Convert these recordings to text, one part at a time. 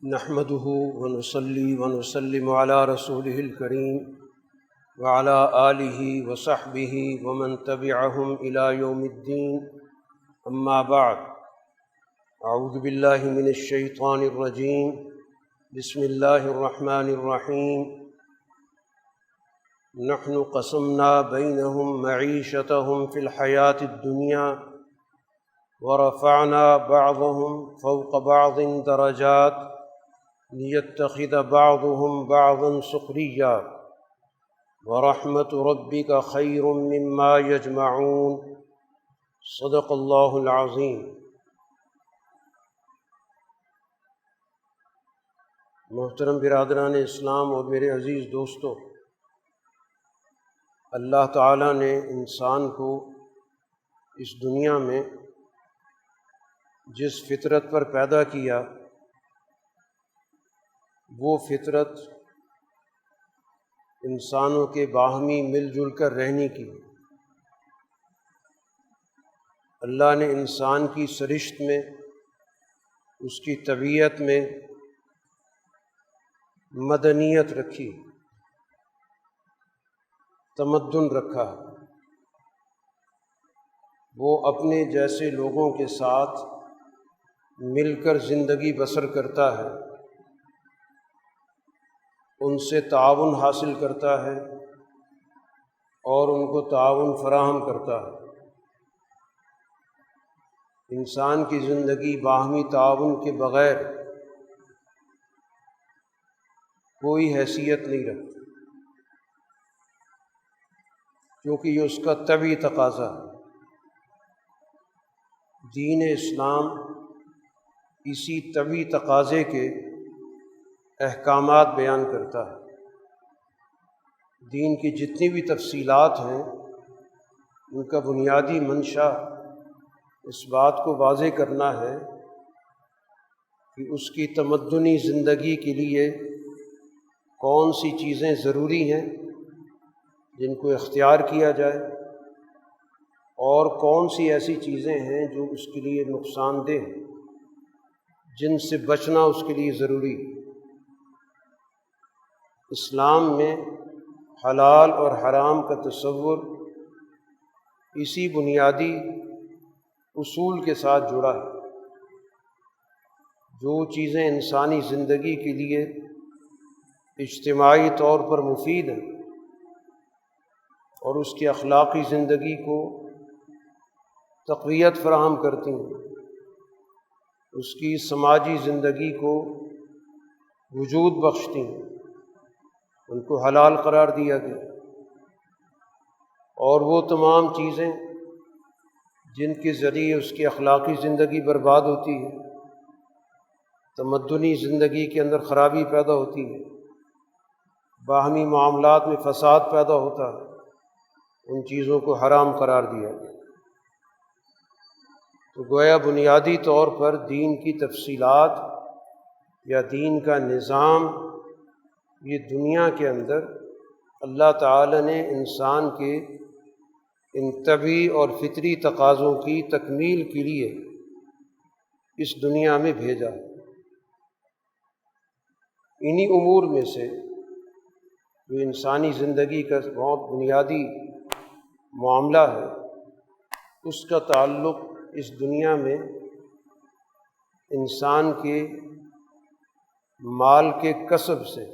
نحمده ونصلي ونسلم على رسوله الكريم وعلى آله وصحبه ومن تبعهم إلى يوم الدين. أما بعد، أعوذ بالله من الشيطان الرجيم. بسم الله الرحمن الرحيم. نحن قسمنا بينهم معيشتهم في الحياة الدنيا ورفعنا بعضهم فوق بعض درجات ليتخذ بعضهم بعضا سخريا ورحمة ربك خير مما يجمعون. صدق اللہ العظیم. محترم برادران اسلام اور میرے عزیز دوستو، اللہ تعالیٰ نے انسان کو اس دنیا میں جس فطرت پر پیدا کیا، وہ فطرت انسانوں کے باہمی مل جل کر رہنے کی. اللہ نے انسان کی سرشت میں، اس کی طبیعت میں مدنیت رکھی، تمدن رکھا. وہ اپنے جیسے لوگوں کے ساتھ مل کر زندگی بسر کرتا ہے، ان سے تعاون حاصل کرتا ہے اور ان کو تعاون فراہم کرتا ہے. انسان کی زندگی باہمی تعاون کے بغیر کوئی حیثیت نہیں رکھتی، کیونکہ یہ اس کا طبعی تقاضا ہے. دین اسلام اسی طبعی تقاضے کے احکامات بیان کرتا ہے. دین کی جتنی بھی تفصیلات ہیں، ان کا بنیادی منشا اس بات کو واضح کرنا ہے کہ اس کی تمدنی زندگی کے لیے کون سی چیزیں ضروری ہیں جن کو اختیار کیا جائے، اور کون سی ایسی چیزیں ہیں جو اس کے لیے نقصان دہ ہیں، جن سے بچنا اس کے لیے ضروری. اسلام میں حلال اور حرام کا تصور اسی بنیادی اصول کے ساتھ جڑا ہے. جو چیزیں انسانی زندگی کے لیے اجتماعی طور پر مفید ہیں اور اس کی اخلاقی زندگی کو تقویت فراہم کرتی ہیں، اس کی سماجی زندگی کو وجود بخشتی ہیں، ان کو حلال قرار دیا گیا. اور وہ تمام چیزیں جن کے ذریعے اس کی اخلاقی زندگی برباد ہوتی ہے، تمدنی زندگی کے اندر خرابی پیدا ہوتی ہے، باہمی معاملات میں فساد پیدا ہوتا ہے، ان چیزوں کو حرام قرار دیا گیا. تو گویا بنیادی طور پر دین کی تفصیلات یا دین کا نظام، یہ دنیا کے اندر اللہ تعالیٰ نے انسان کے ان طبعی اور فطری تقاضوں کی تکمیل کے لیے اس دنیا میں بھیجا. انہی امور میں سے جو انسانی زندگی کا بہت بنیادی معاملہ ہے، اس کا تعلق اس دنیا میں انسان کے مال کے کسب سے.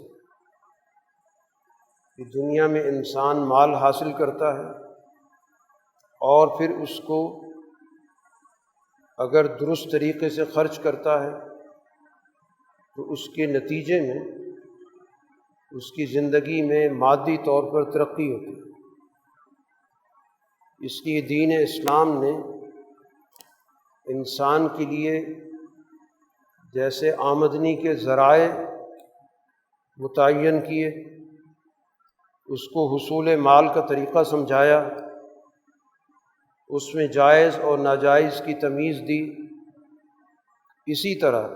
دنیا میں انسان مال حاصل کرتا ہے اور پھر اس کو اگر درست طریقے سے خرچ کرتا ہے تو اس کے نتیجے میں اس کی زندگی میں مادی طور پر ترقی ہوتی ہے. اس لیے دین اسلام نے انسان کے لیے جیسے آمدنی کے ذرائع متعین کیے، اس کو حصول مال کا طریقہ سمجھایا، اس میں جائز اور ناجائز کی تمیز دی. اسی طرح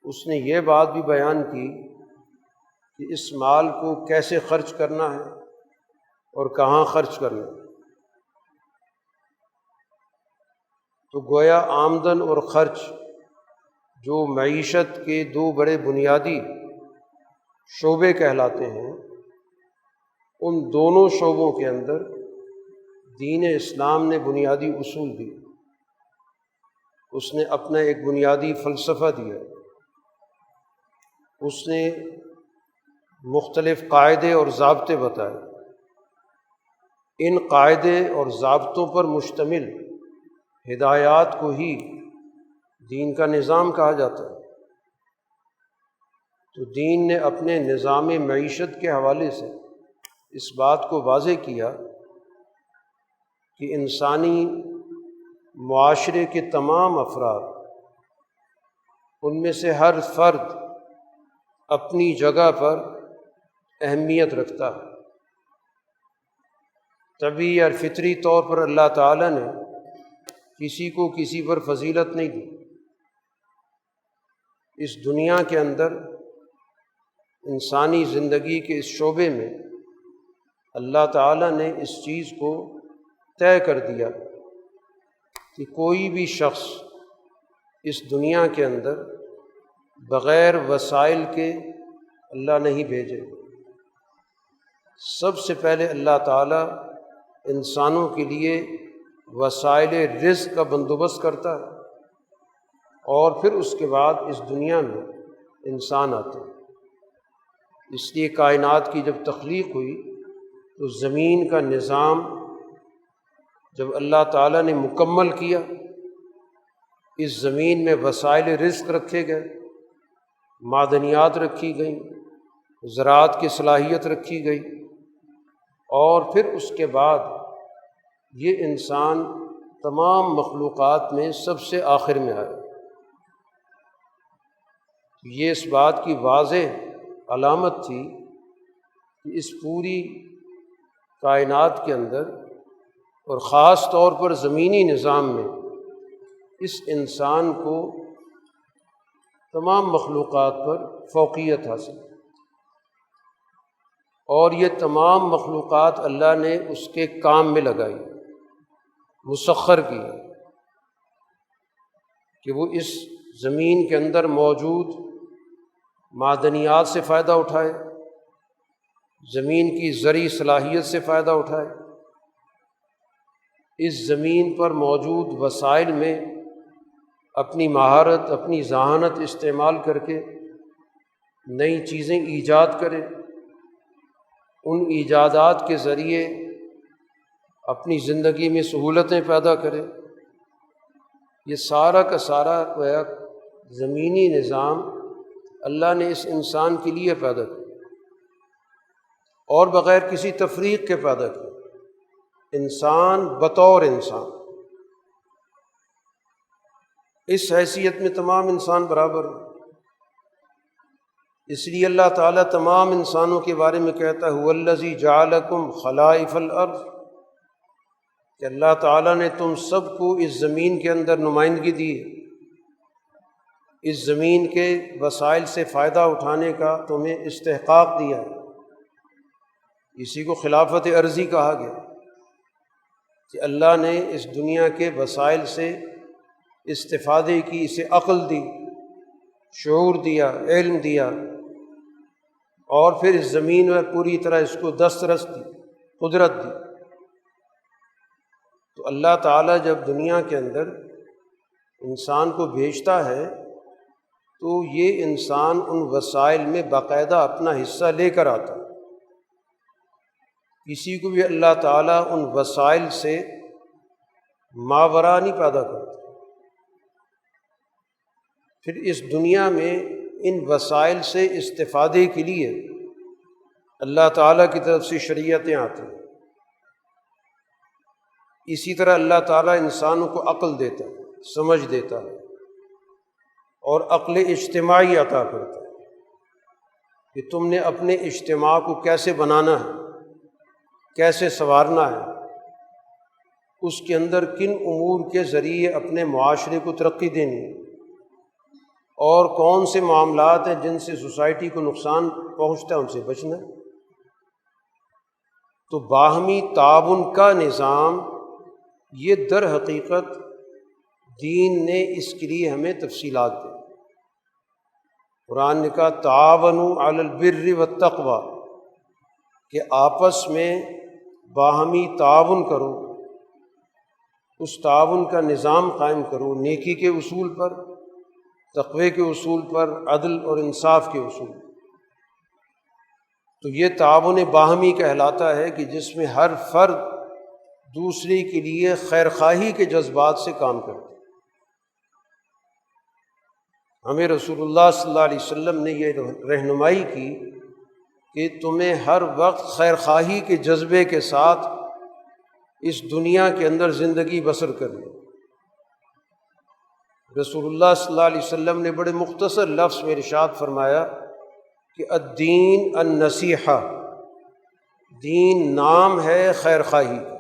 اس نے یہ بات بھی بیان کی کہ اس مال کو کیسے خرچ کرنا ہے اور کہاں خرچ کرنا ہے. تو گویا آمدن اور خرچ جو معیشت کے دو بڑے بنیادی شعبے کہلاتے ہیں، ان دونوں شعبوں کے اندر دین اسلام نے بنیادی اصول دی، اس نے اپنا ایک بنیادی فلسفہ دیا، اس نے مختلف قاعدے اور ضابطے بتائے۔ ان قاعدے اور ضابطوں پر مشتمل ہدایات کو ہی دین کا نظام کہا جاتا ہے۔ تو دین نے اپنے نظام معیشت کے حوالے سے اس بات کو واضح کیا کہ انسانی معاشرے کے تمام افراد، ان میں سے ہر فرد اپنی جگہ پر اہمیت رکھتا ہے۔ طبعی اور فطری طور پر اللہ تعالیٰ نے کسی کو کسی پر فضیلت نہیں دی۔ اس دنیا کے اندر انسانی زندگی کے اس شعبے میں اللہ تعالیٰ نے اس چیز کو طے کر دیا کہ کوئی بھی شخص اس دنیا کے اندر بغیر وسائل کے اللہ نہیں بھیجے۔ سب سے پہلے اللہ تعالیٰ انسانوں کے لیے وسائل رزق کا بندوبست کرتا ہے، اور پھر اس کے بعد اس دنیا میں انسان آتے ہیں۔ اس لیے کائنات کی جب تخلیق ہوئی تو زمین کا نظام جب اللہ تعالیٰ نے مکمل کیا، اس زمین میں وسائل رزق رکھے گئے، معدنیات رکھی گئیں، زراعت کی صلاحیت رکھی گئی، اور پھر اس کے بعد یہ انسان تمام مخلوقات میں سب سے آخر میں آیا۔ یہ اس بات کی واضح علامت تھی کہ اس پوری کائنات کے اندر اور خاص طور پر زمینی نظام میں اس انسان کو تمام مخلوقات پر فوقیت حاصل، اور یہ تمام مخلوقات اللہ نے اس کے کام میں لگائی، مسخر کی کہ وہ اس زمین کے اندر موجود معدنیات سے فائدہ اٹھائے، زمین کی زرعی صلاحیت سے فائدہ اٹھائے، اس زمین پر موجود وسائل میں اپنی مہارت، اپنی ذہانت استعمال کر کے نئی چیزیں ایجاد کرے، ان ایجادات کے ذریعے اپنی زندگی میں سہولتیں پیدا کرے۔ یہ سارا کا سارا گویا زمینی نظام اللہ نے اس انسان کے لیے پیدا کیا، اور بغیر کسی تفریق کے پیدا کیا۔ انسان بطور انسان، اس حیثیت میں تمام انسان برابر ہیں۔ اس لیے اللہ تعالیٰ تمام انسانوں کے بارے میں کہتا ہے هُوَ الَّذِي جَعَلَكُمْ خَلَائِفَ الْأَرْضِ، کہ اللہ تعالیٰ نے تم سب کو اس زمین کے اندر نمائندگی دی ہے، اس زمین کے وسائل سے فائدہ اٹھانے کا تمہیں استحقاق دیا ہے۔ اسی کو خلافت ارضی کہا گیا کہ اللہ نے اس دنیا کے وسائل سے استفادے کی، اسے عقل دی، شعور دیا، علم دیا، اور پھر اس زمین میں پوری طرح اس کو دسترس دی، قدرت دی۔ تو اللہ تعالیٰ جب دنیا کے اندر انسان کو بھیجتا ہے تو یہ انسان ان وسائل میں باقاعدہ اپنا حصہ لے کر آتا ہے۔ کسی کو بھی اللہ تعالیٰ ان وسائل سے ماورا نہیں پیدا کرتا۔ پھر اس دنیا میں ان وسائل سے استفادے کے لیے اللہ تعالیٰ کی طرف سے شریعتیں آتی ہیں۔ اسی طرح اللہ تعالیٰ انسانوں کو عقل دیتا ہے، سمجھ دیتا ہے، اور عقل اجتماعی عطا کرتا ہے کہ تم نے اپنے اجتماع کو کیسے بنانا ہے، کیسے سنوارنا ہے، اس کے اندر کن امور کے ذریعے اپنے معاشرے کو ترقی دینی ہے، اور کون سے معاملات ہیں جن سے سوسائٹی کو نقصان پہنچتا ہے ان سے بچنا ہے۔ تو باہمی تعاون کا نظام یہ در حقیقت دین نے اس کے لیے ہمیں تفصیلات دی۔ قرآن نے کہا تعاونوا علی البر والتقوی، کہ آپس میں باہمی تعاون کرو، اس تعاون کا نظام قائم کرو نیکی کے اصول پر، تقوی کے اصول پر، عدل اور انصاف کے اصول پر۔ تو یہ تعاون باہمی کہلاتا ہے کہ جس میں ہر فرد دوسرے کے لیے خیرخواہی کے جذبات سے کام کرتے۔ ہمیں رسول اللہ صلی اللہ علیہ وسلم نے یہ رہنمائی کی کہ تمہیں ہر وقت خیرخواہی کے جذبے کے ساتھ اس دنیا کے اندر زندگی بسر کرنی۔ رسول اللہ صلی اللہ علیہ وسلم نے بڑے مختصر لفظ میں ارشاد فرمایا کہ الدین النصیحہ، دین نام ہے خیرخواہی کا۔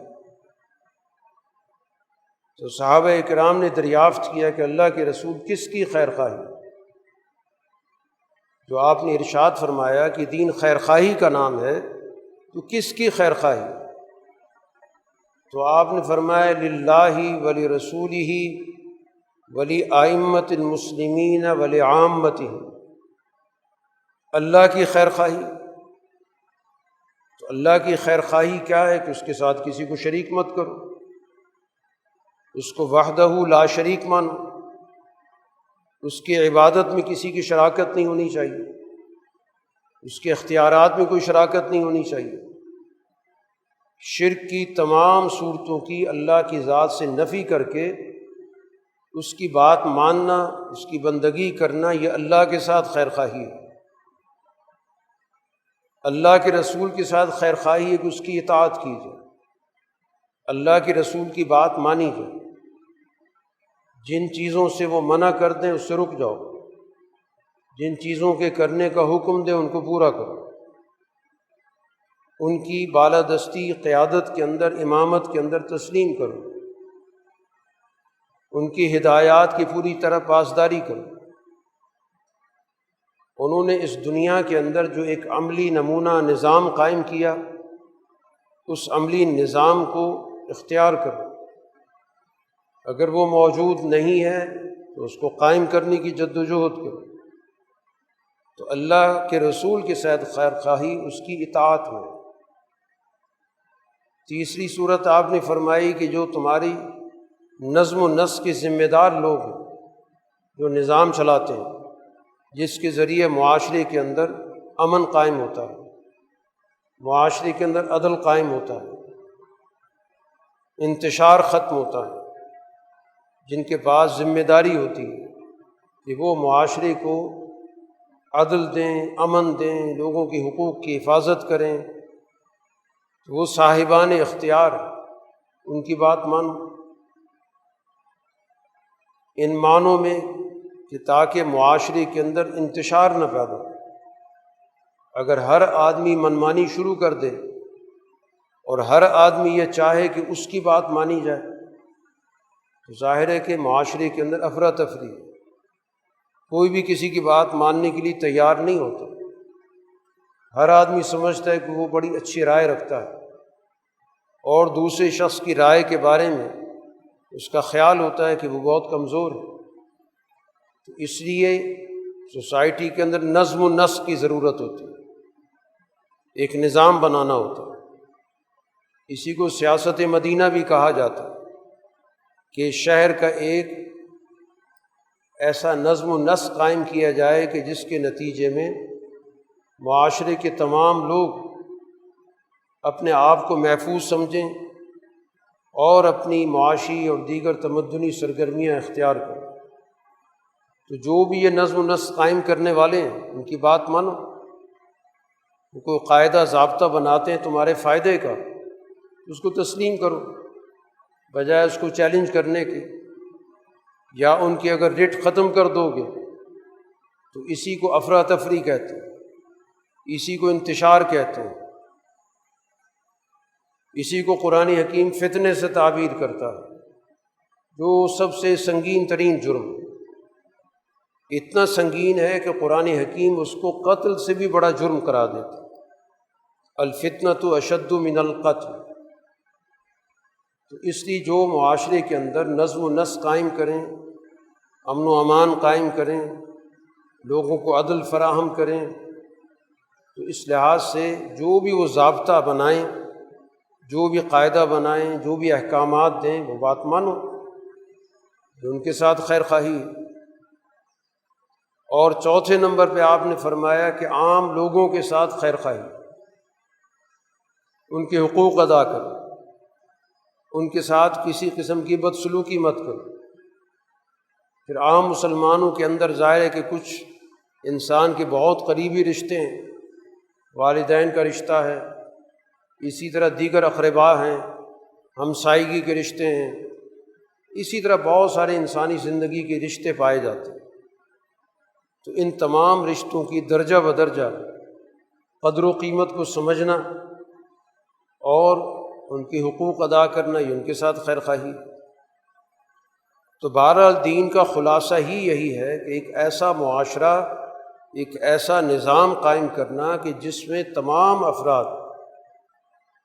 تو صحابہ اکرام نے دریافت کیا کہ اللہ کے رسول کس کی خیرخواہی؟ جو آپ نے ارشاد فرمایا کہ دین خیرخواہی کا نام ہے، تو کس کی خیرخواہی؟ تو آپ نے فرمایا للہ ولرسولہ ولأئمۃ المسلمین ولعامتہم، اللہ کی خیرخواہی۔ تو اللہ کی خیرخواہی کیا ہے کہ اس کے ساتھ کسی کو شریک مت کرو، اس کو وحدہ لا شریک مانو، اس کی عبادت میں کسی کی شراکت نہیں ہونی چاہیے، اس کے اختیارات میں کوئی شراکت نہیں ہونی چاہیے۔ شرک کی تمام صورتوں کی اللہ کی ذات سے نفی کر کے اس کی بات ماننا، اس کی بندگی کرنا، یہ اللہ کے ساتھ خیرخواہی ہے۔ اللہ کے رسول کے ساتھ خیرخواہی ہے کہ اس کی اطاعت کی جائے، اللہ کے رسول کی بات مانی جائے، جن چیزوں سے وہ منع کر دیں اس سے رک جاؤ، جن چیزوں کے کرنے کا حکم دیں ان کو پورا کرو، ان کی بالادستی قیادت کے اندر، امامت کے اندر تسلیم کرو، ان کی ہدایات کی پوری طرح پاسداری کرو۔ انہوں نے اس دنیا کے اندر جو ایک عملی نمونہ نظام قائم کیا، اس عملی نظام کو اختیار کرو، اگر وہ موجود نہیں ہے تو اس کو قائم کرنے کی جد و جہد کرو۔ تو اللہ کے رسول کے ساتھ خیرخواہی اس کی اطاعت میں۔ تیسری صورت آپ نے فرمائی کہ جو تمہاری نظم و نسق کے ذمہ دار لوگ ہیں، جو نظام چلاتے ہیں، جس کے ذریعے معاشرے کے اندر امن قائم ہوتا ہے، معاشرے کے اندر عدل قائم ہوتا ہے، انتشار ختم ہوتا ہے، جن کے پاس ذمہ داری ہوتی ہے کہ وہ معاشرے کو عدل دیں، امن دیں، لوگوں کے حقوق کی حفاظت کریں، تو وہ صاحبان اختیار، ان کی بات مانو۔ ان معنوں میں کہ تاکہ معاشرے کے اندر انتشار نہ پیدا ہو۔ اگر ہر آدمی منمانی شروع کر دے اور ہر آدمی یہ چاہے کہ اس کی بات مانی جائے تو ظاہر ہے کہ معاشرے کے اندر افراتفری ہے، کوئی بھی کسی کی بات ماننے کے لیے تیار نہیں ہوتا۔ ہر آدمی سمجھتا ہے کہ وہ بڑی اچھی رائے رکھتا ہے اور دوسرے شخص کی رائے کے بارے میں اس کا خیال ہوتا ہے کہ وہ بہت کمزور ہے۔ تو اس لیے سوسائٹی کے اندر نظم و نسق کی ضرورت ہوتی ہے، ایک نظام بنانا ہوتا ہے۔ اسی کو سیاست مدینہ بھی کہا جاتا ہے کہ شہر کا ایک ایسا نظم و نسق قائم کیا جائے کہ جس کے نتیجے میں معاشرے کے تمام لوگ اپنے آپ کو محفوظ سمجھیں اور اپنی معاشی اور دیگر تمدنی سرگرمیاں اختیار کریں۔ تو جو بھی یہ نظم و نسق قائم کرنے والے ہیں ان کی بات مانو، وہ کوئی قاعدہ ضابطہ بناتے ہیں تمہارے فائدے کا، اس کو تسلیم کرو بجائے اس کو چیلنج کرنے کے، یا ان کی اگر رٹ ختم کر دو گے تو اسی کو افراتفری کہتے ہیں، اسی کو انتشار کہتے ہیں، اسی کو قرآن حکیم فتنے سے تعبیر کرتا ہے، جو سب سے سنگین ترین جرم، اتنا سنگین ہے کہ قرآن حکیم اس کو قتل سے بھی بڑا جرم قرار دیتا ہے۔ الفتنۃ اشد من القتل۔ تو اس لیے جو معاشرے کے اندر نظم و نسق قائم کریں، امن و امان قائم کریں، لوگوں کو عدل فراہم کریں، تو اس لحاظ سے جو بھی وہ ضابطہ بنائیں، جو بھی قاعدہ بنائیں، جو بھی احکامات دیں، وہ بات مانو، جو ان کے ساتھ خیر خواہی ہے۔ اور چوتھے نمبر پہ آپ نے فرمایا کہ عام لوگوں کے ساتھ خیر خواہی، ان کے حقوق ادا کرو، ان کے ساتھ کسی قسم کی بدسلوکی مت کرو۔ پھر عام مسلمانوں کے اندر ظاہر ہے کہ کچھ انسان کے بہت قریبی رشتے ہیں، والدین کا رشتہ ہے، اسی طرح دیگر اقربا ہیں، ہمسائیگی کے رشتے ہیں، اسی طرح بہت سارے انسانی زندگی کے رشتے پائے جاتے ہیں۔ تو ان تمام رشتوں کی درجہ بدرجہ قدر و قیمت کو سمجھنا اور ان کے حقوق ادا کرنا، یہ ان کے ساتھ خیر خواہی۔ تو بہرحال دین کا خلاصہ ہی یہی ہے کہ ایک ایسا معاشرہ، ایک ایسا نظام قائم کرنا کہ جس میں تمام افراد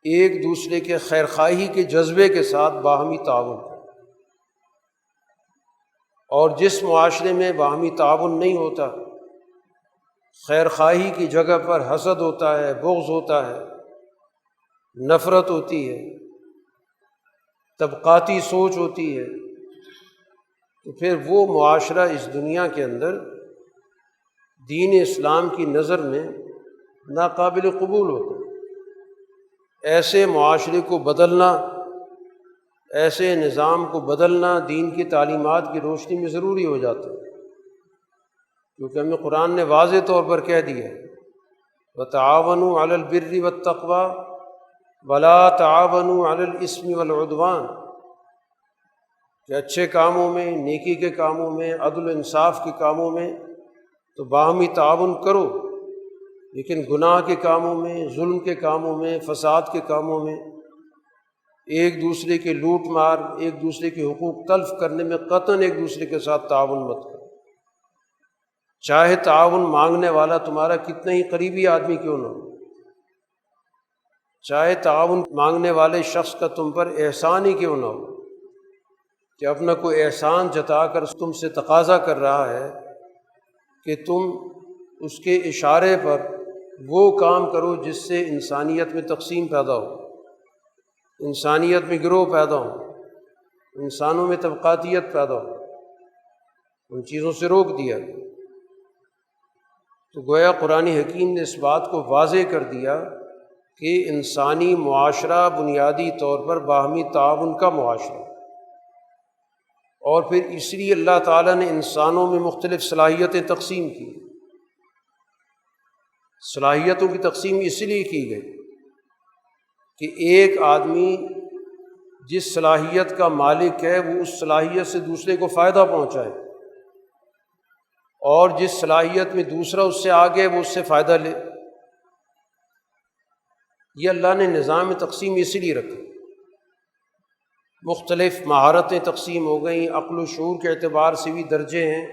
ایک دوسرے کے خیر خواہی کے جذبے کے ساتھ باہمی تعاون کریں۔ اور جس معاشرے میں باہمی تعاون نہیں ہوتا، خیر خواہی کی جگہ پر حسد ہوتا ہے، بغض ہوتا ہے، نفرت ہوتی ہے، طبقاتی سوچ ہوتی ہے، تو پھر وہ معاشرہ اس دنیا کے اندر دین اسلام کی نظر میں ناقابل قبول ہوتا ہے۔ ایسے معاشرے کو بدلنا، ایسے نظام کو بدلنا دین کی تعلیمات کی روشنی میں ضروری ہو جاتا ہے، کیونکہ ہمیں قرآن نے واضح طور پر کہہ دیا ہے وَتَعَاوَنُوا عَلَى الْبِرِّ وَالتَّقْوَى وَلَا تَعَاوَنُوا عَلَى الْإِثْمِ وَالْعُدْوَانِ، کہ اچھے کاموں میں، نیکی کے کاموں میں، عدل و انصاف کے کاموں میں تو باہمی تعاون کرو، لیکن گناہ کے کاموں میں، ظلم کے کاموں میں، فساد کے کاموں میں، ایک دوسرے کے لوٹ مار، ایک دوسرے کے حقوق تلف کرنے میں قطعاً ایک دوسرے کے ساتھ تعاون مت کرو، چاہے تعاون مانگنے والا تمہارا کتنا ہی قریبی آدمی کیوں نہ ہو، چاہے تعاون مانگنے والے شخص کا تم پر احسان ہی کیوں نہ ہو، کہ اپنا کوئی احسان جتا کر تم سے تقاضا کر رہا ہے کہ تم اس کے اشارے پر وہ کام کرو جس سے انسانیت میں تقسیم پیدا ہو، انسانیت میں گروہ پیدا ہو، انسانوں میں طبقاتیت پیدا ہو، ان چیزوں سے روک دیا۔ تو گویا قرآن حکیم نے اس بات کو واضح کر دیا کہ انسانی معاشرہ بنیادی طور پر باہمی تعاون کا معاشرہ، اور پھر اس لیے اللہ تعالیٰ نے انسانوں میں مختلف صلاحیتیں تقسیم کی۔ صلاحیتوں کی تقسیم اس لیے کی گئی کہ ایک آدمی جس صلاحیت کا مالک ہے وہ اس صلاحیت سے دوسرے کو فائدہ پہنچائے، اور جس صلاحیت میں دوسرا اس سے آگے وہ اس سے فائدہ لے۔ یہ اللہ نے نظام تقسیم اس لیے رکھا۔ مختلف مہارتیں تقسیم ہو گئیں، عقل و شعور کے اعتبار سے بھی درجے ہیں،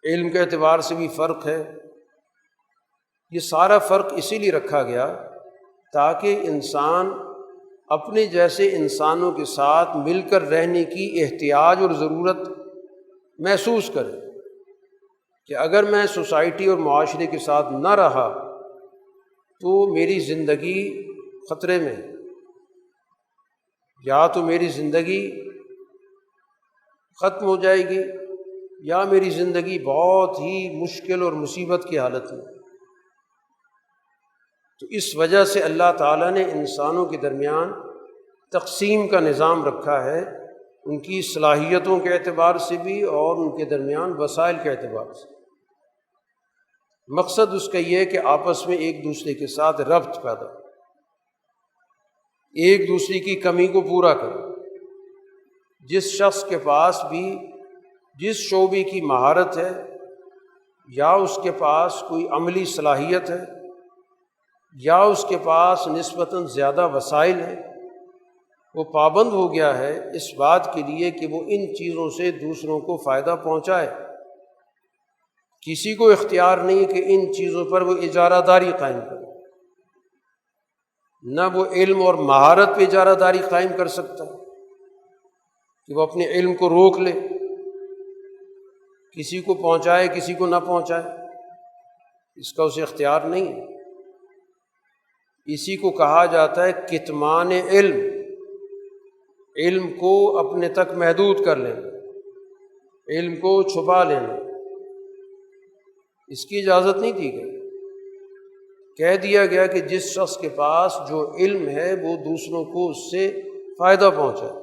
علم کے اعتبار سے بھی فرق ہے۔ یہ سارا فرق اسی لیے رکھا گیا تاکہ انسان اپنے جیسے انسانوں کے ساتھ مل کر رہنے کی احتیاج اور ضرورت محسوس کرے، کہ اگر میں سوسائٹی اور معاشرے کے ساتھ نہ رہا تو میری زندگی خطرے میں، یا تو میری زندگی ختم ہو جائے گی یا میری زندگی بہت ہی مشکل اور مصیبت کی حالت میں۔ تو اس وجہ سے اللہ تعالیٰ نے انسانوں کے درمیان تقسیم کا نظام رکھا ہے، ان کی صلاحیتوں کے اعتبار سے بھی اور ان کے درمیان وسائل کے اعتبار سے۔ مقصد اس کا یہ ہے کہ آپس میں ایک دوسرے کے ساتھ ربط پیدا ہو، ایک دوسرے کی کمی کو پورا کرو۔ جس شخص کے پاس بھی جس شعبے کی مہارت ہے یا اس کے پاس کوئی عملی صلاحیت ہے یا اس کے پاس نسبتاً زیادہ وسائل ہیں، وہ پابند ہو گیا ہے اس بات کے لیے کہ وہ ان چیزوں سے دوسروں کو فائدہ پہنچائے۔ کسی کو اختیار نہیں کہ ان چیزوں پر وہ اجارہ داری قائم کرے، نہ وہ علم اور مہارت پہ اجارہ داری قائم کر سکتا کہ وہ اپنے علم کو روک لے، کسی کو پہنچائے کسی کو نہ پہنچائے، اس کا اسے اختیار نہیں ہے۔ اسی کو کہا جاتا ہے کتمان علم، علم کو اپنے تک محدود کر لینا، علم کو چھپا لینا، اس کی اجازت نہیں دی گئی۔ کہہ دیا گیا کہ جس شخص کے پاس جو علم ہے وہ دوسروں کو اس سے فائدہ پہنچائے،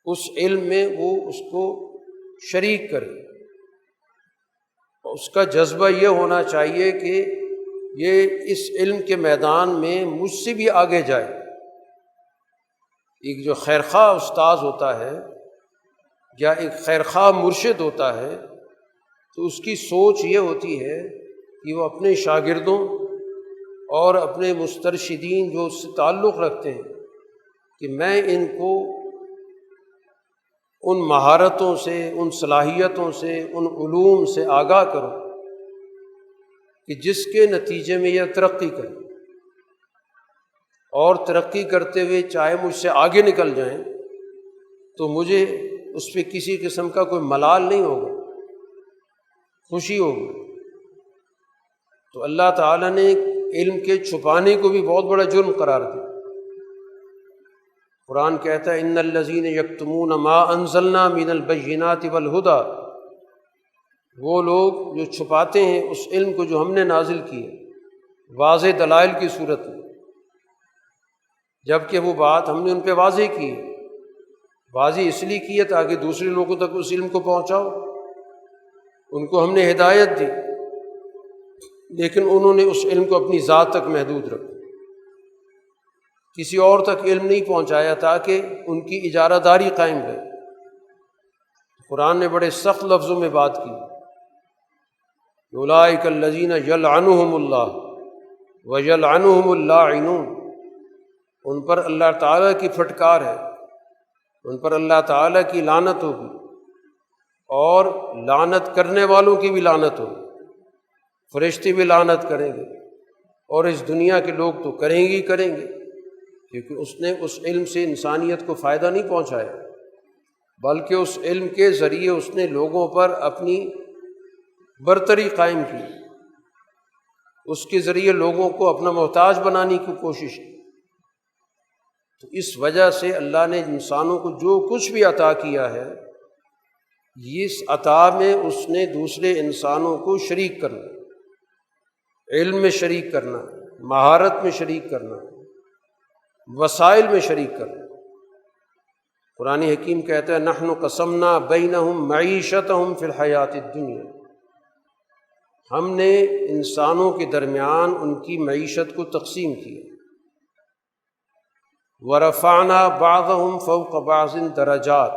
اس علم میں وہ اس کو شریک کرے، اس کا جذبہ یہ ہونا چاہیے کہ یہ اس علم کے میدان میں مجھ سے بھی آگے جائے۔ ایک جو خیرخواہ استاذ ہوتا ہے یا ایک خیرخواہ مرشد ہوتا ہے تو اس کی سوچ یہ ہوتی ہے کہ وہ اپنے شاگردوں اور اپنے مسترشدین جو اس سے تعلق رکھتے ہیں کہ میں ان کو ان مہارتوں سے، ان صلاحیتوں سے، ان علوم سے آگاہ کروں کہ جس کے نتیجے میں یہ ترقی کریں، اور ترقی کرتے ہوئے چاہے مجھ سے آگے نکل جائیں تو مجھے اس پہ کسی قسم کا کوئی ملال نہیں ہوگا، خوشی ہوگی۔ تو اللہ تعالیٰ نے علم کے چھپانے کو بھی بہت بڑا جرم قرار دیا۔ قرآن کہتا ہے ان الذین یکتمون ما انزلنا من البینات والہدی، وہ لوگ جو چھپاتے ہیں اس علم کو جو ہم نے نازل کیا واضح دلائل کی صورت میں، جبکہ وہ بات ہم نے ان پہ واضح کی ہے۔ واضح اس لیے کی ہے تاکہ دوسرے لوگوں تک اس علم کو پہنچاؤ، ان کو ہم نے ہدایت دی، لیکن انہوں نے اس علم کو اپنی ذات تک محدود رکھا، کسی اور تک علم نہیں پہنچایا تاکہ ان کی اجارہ داری قائم رہے۔ قرآن نے بڑے سخت لفظوں میں بات کی، اولئک الذین یلعنہم اللہ ویلعنہم اللاعنون، ان پر اللہ تعالیٰ کی پھٹکار ہے، ان پر اللہ تعالیٰ کی لعنت ہوگی، اور لعنت کرنے والوں کی بھی لعنت ہوگی۔ فرشتے بھی لعنت کریں گے، اور اس دنیا کے لوگ تو کریں گے ہی کریں گے، کیونکہ اس نے اس علم سے انسانیت کو فائدہ نہیں پہنچایا، بلکہ اس علم کے ذریعے اس نے لوگوں پر اپنی برتری قائم کی، اس کے ذریعے لوگوں کو اپنا محتاج بنانے کی کوشش کی۔ تو اس وجہ سے اللہ نے انسانوں کو جو کچھ بھی عطا کیا ہے، اس عطا میں اس نے دوسرے انسانوں کو شریک کرنا، علم میں شریک کرنا، مہارت میں شریک کرنا، وسائل میں شریک کرنا۔ قرآن حکیم کہتا ہے نحن قسمنا بینہم معیشتہم فی الحیات الدنیا، ہم نے انسانوں کے درمیان ان کی معیشت کو تقسیم کیا۔ ورفعنا بعضهم فوق بعض درجات،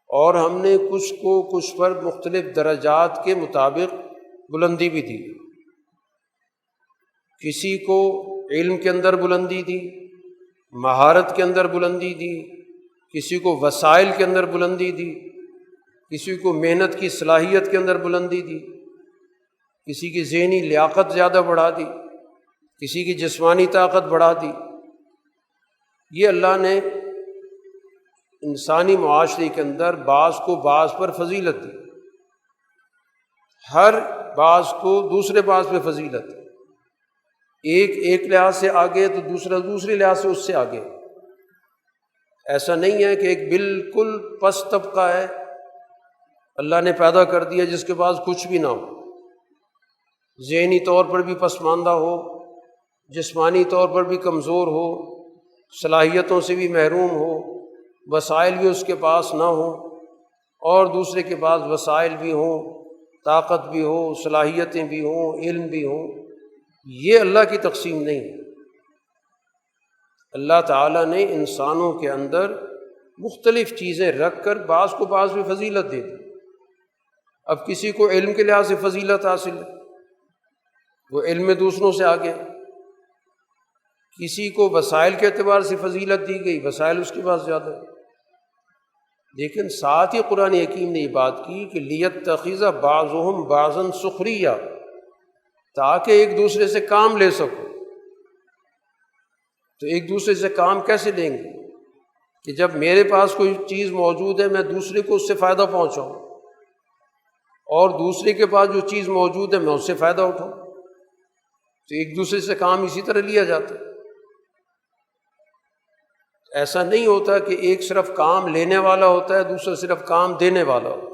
اور ہم نے کچھ کو کچھ پر مختلف درجات کے مطابق بلندی بھی دی، کسی کو علم کے اندر بلندی دی، مہارت کے اندر بلندی دی، کسی کو وسائل کے اندر بلندی دی، کسی کو محنت کی صلاحیت کے اندر بلندی دی، کسی کی ذہنی لیاقت زیادہ بڑھا دی، کسی کی جسمانی طاقت بڑھا دی۔ یہ اللہ نے انسانی معاشرے کے اندر بعض کو بعض پر فضیلت دی، ہر بعض کو دوسرے بعض پہ فضیلت، ایک لحاظ سے آگے تو دوسرا دوسرے لحاظ سے اس سے آگے۔ ایسا نہیں ہے کہ ایک بالکل پست طبقہ ہے اللہ نے پیدا کر دیا جس کے پاس کچھ بھی نہ ہو، ذہنی طور پر بھی پسماندہ ہو، جسمانی طور پر بھی کمزور ہو، صلاحیتوں سے بھی محروم ہو، وسائل بھی اس کے پاس نہ ہو، اور دوسرے کے پاس وسائل بھی ہوں، طاقت بھی ہو، صلاحیتیں بھی ہوں، علم بھی ہوں۔ یہ اللہ کی تقسیم نہیں ہے۔ اللہ تعالیٰ نے انسانوں کے اندر مختلف چیزیں رکھ کر بعض کو بعض میں فضیلت دے دی۔ اب کسی کو علم کے لحاظ سے فضیلت حاصل ہے، وہ علم میں دوسروں سے آگے، کسی کو وسائل کے اعتبار سے فضیلت دی گئی، وسائل اس کے پاس زیادہ ہے۔ لیکن ساتھ ہی قرآن حکیم نے یہ بات کی کہ لیتخذ بعضهم بعضا سخریہ، تاکہ ایک دوسرے سے کام لے سکو۔ تو ایک دوسرے سے کام کیسے لیں گے؟ کہ جب میرے پاس کوئی چیز موجود ہے میں دوسرے کو اس سے فائدہ پہنچاؤں، اور دوسرے کے پاس جو چیز موجود ہے میں اس سے فائدہ اٹھاؤں، تو ایک دوسرے سے کام اسی طرح لیا جاتا ہے۔ ایسا نہیں ہوتا کہ ایک صرف کام لینے والا ہوتا ہے، دوسرا صرف کام دینے والا ہوتا ہے۔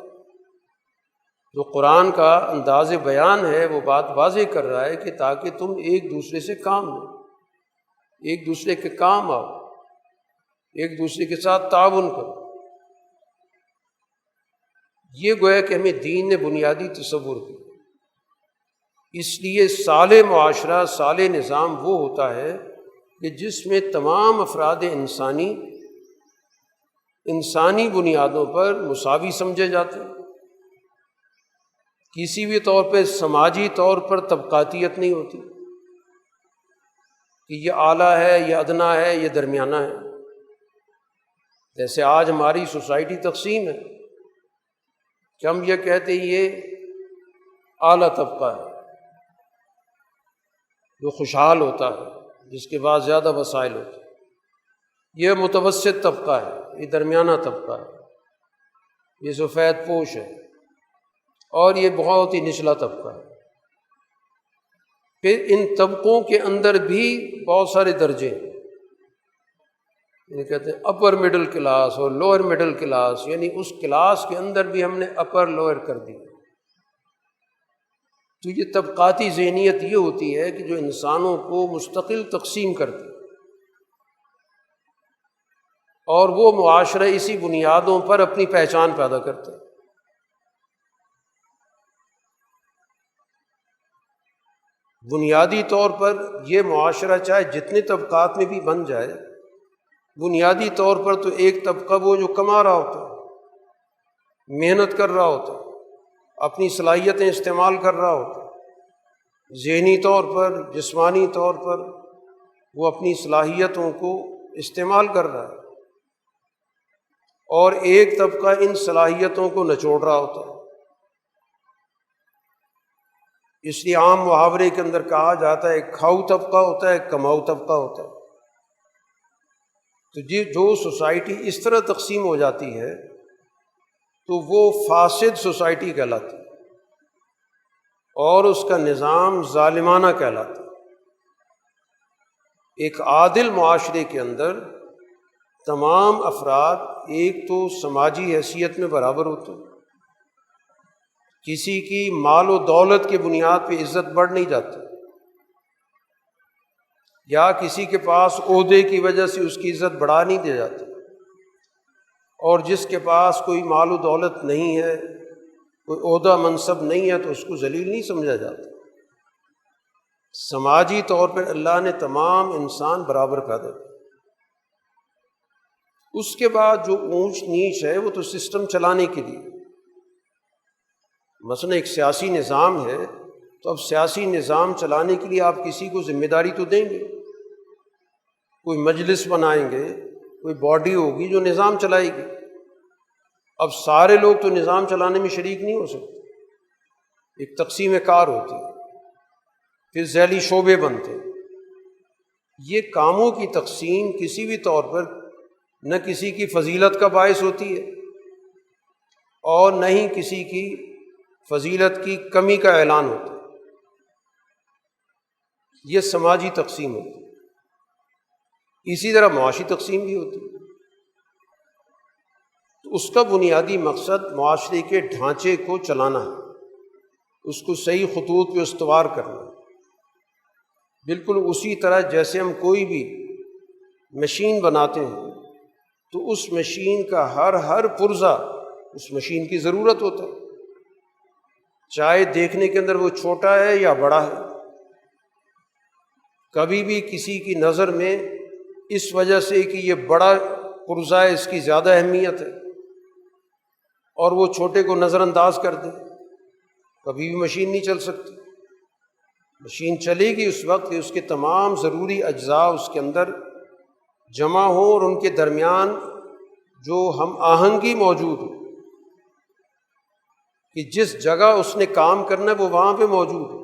جو قرآن کا انداز بیان ہے وہ بات واضح کر رہا ہے کہ تاکہ تم ایک دوسرے سے کام لو، ایک دوسرے کے کام آؤ، ایک دوسرے کے ساتھ تعاون کرو۔ یہ گویا کہ ہمیں دین نے بنیادی تصور دیا۔ اس لیے صالح معاشرہ، صالح نظام وہ ہوتا ہے کہ جس میں تمام افراد انسانی بنیادوں پر مساوی سمجھے جاتے ہیں، کسی بھی طور پہ سماجی طور پر طبقاتیت نہیں ہوتی کہ یہ اعلیٰ ہے، یہ ادنا ہے، یہ درمیانہ ہے۔ جیسے آج ہماری سوسائٹی تقسیم ہے کہ ہم یہ کہتے ہیں یہ اعلیٰ طبقہ ہے جو خوشحال ہوتا ہے، جس کے پاس زیادہ وسائل ہوتے ہیں، یہ متوسط طبقہ ہے، یہ درمیانہ طبقہ ہے، یہ سفید پوش ہے، اور یہ بہت ہی نچلا طبقہ ہے۔ پھر ان طبقوں کے اندر بھی بہت سارے درجے ہیں، یہ کہتے ہیں اپر مڈل کلاس اور لوئر مڈل کلاس، یعنی اس کلاس کے اندر بھی ہم نے اپر لوئر کر دی۔ تو یہ طبقاتی ذہنیت یہ ہوتی ہے کہ جو انسانوں کو مستقل تقسیم کرتی، اور وہ معاشرہ اسی بنیادوں پر اپنی پہچان پیدا کرتا ہے۔ بنیادی طور پر یہ معاشرہ چاہے جتنے طبقات میں بھی بن جائے، بنیادی طور پر تو ایک طبقہ وہ جو کما رہا ہوتا ہے، محنت کر رہا ہوتا ہے، اپنی صلاحیتیں استعمال کر رہا ہوتا ہے، ذہنی طور پر، جسمانی طور پر وہ اپنی صلاحیتوں کو استعمال کر رہا ہے، اور ایک طبقہ ان صلاحیتوں کو نچوڑ رہا ہوتا ہے۔ اس لیے عام محاورے کے اندر کہا جاتا ہے ایک کھاؤ طبقہ ہوتا ہے، ایک کماؤ طبقہ ہوتا ہے۔ تو جو سوسائٹی اس طرح تقسیم ہو جاتی ہے تو وہ فاسد سوسائٹی کہلاتی ہے، اور اس کا نظام ظالمانہ کہلاتا ہے۔ ایک عادل معاشرے کے اندر تمام افراد ایک تو سماجی حیثیت میں برابر ہوتے ہیں، کسی کی مال و دولت کی بنیاد پہ عزت بڑھ نہیں جاتی، یا کسی کے پاس عہدے کی وجہ سے اس کی عزت بڑھا نہیں دی جاتی، اور جس کے پاس کوئی مال و دولت نہیں ہے، کوئی عہدہ منصب نہیں ہے، تو اس کو ذلیل نہیں سمجھا جاتا۔ سماجی طور پر اللہ نے تمام انسان برابر پیدا کیا۔ اس کے بعد جو اونچ نیچ ہے وہ تو سسٹم چلانے کے لیے، مثلا ایک سیاسی نظام ہے تو اب سیاسی نظام چلانے کے لیے آپ کسی کو ذمہ داری تو دیں گے، کوئی مجلس بنائیں گے، کوئی باڈی ہوگی جو نظام چلائے گی۔ اب سارے لوگ تو نظام چلانے میں شریک نہیں ہو سکتے، ایک تقسیم کار ہوتی ہے، پھر ذیلی شعبے بنتے ہیں۔ یہ کاموں کی تقسیم کسی بھی طور پر نہ کسی کی فضیلت کا باعث ہوتی ہے، اور نہ ہی کسی کی فضیلت کی کمی کا اعلان ہوتا ہے۔ یہ سماجی تقسیم ہوتی ہے۔ اسی طرح معاشی تقسیم بھی ہوتی ہے۔ تو اس کا بنیادی مقصد معاشرے کے ڈھانچے کو چلانا ہے، اس کو صحیح خطوط پہ استوار کرنا ہے۔ بالکل اسی طرح جیسے ہم کوئی بھی مشین بناتے ہیں تو اس مشین کا ہر پرزہ اس مشین کی ضرورت ہوتا ہے، چاہے دیکھنے کے اندر وہ چھوٹا ہے یا بڑا ہے۔ کبھی بھی کسی کی نظر میں اس وجہ سے کہ یہ بڑا پرزہ ہے اس کی زیادہ اہمیت ہے، اور وہ چھوٹے کو نظر انداز کر دے، کبھی بھی مشین نہیں چل سکتی۔ مشین چلے گی اس وقت کہ اس کے تمام ضروری اجزاء اس کے اندر جمع ہوں، اور ان کے درمیان جو ہم آہنگی موجود ہو کہ جس جگہ اس نے کام کرنا ہے وہ وہاں پہ موجود ہو،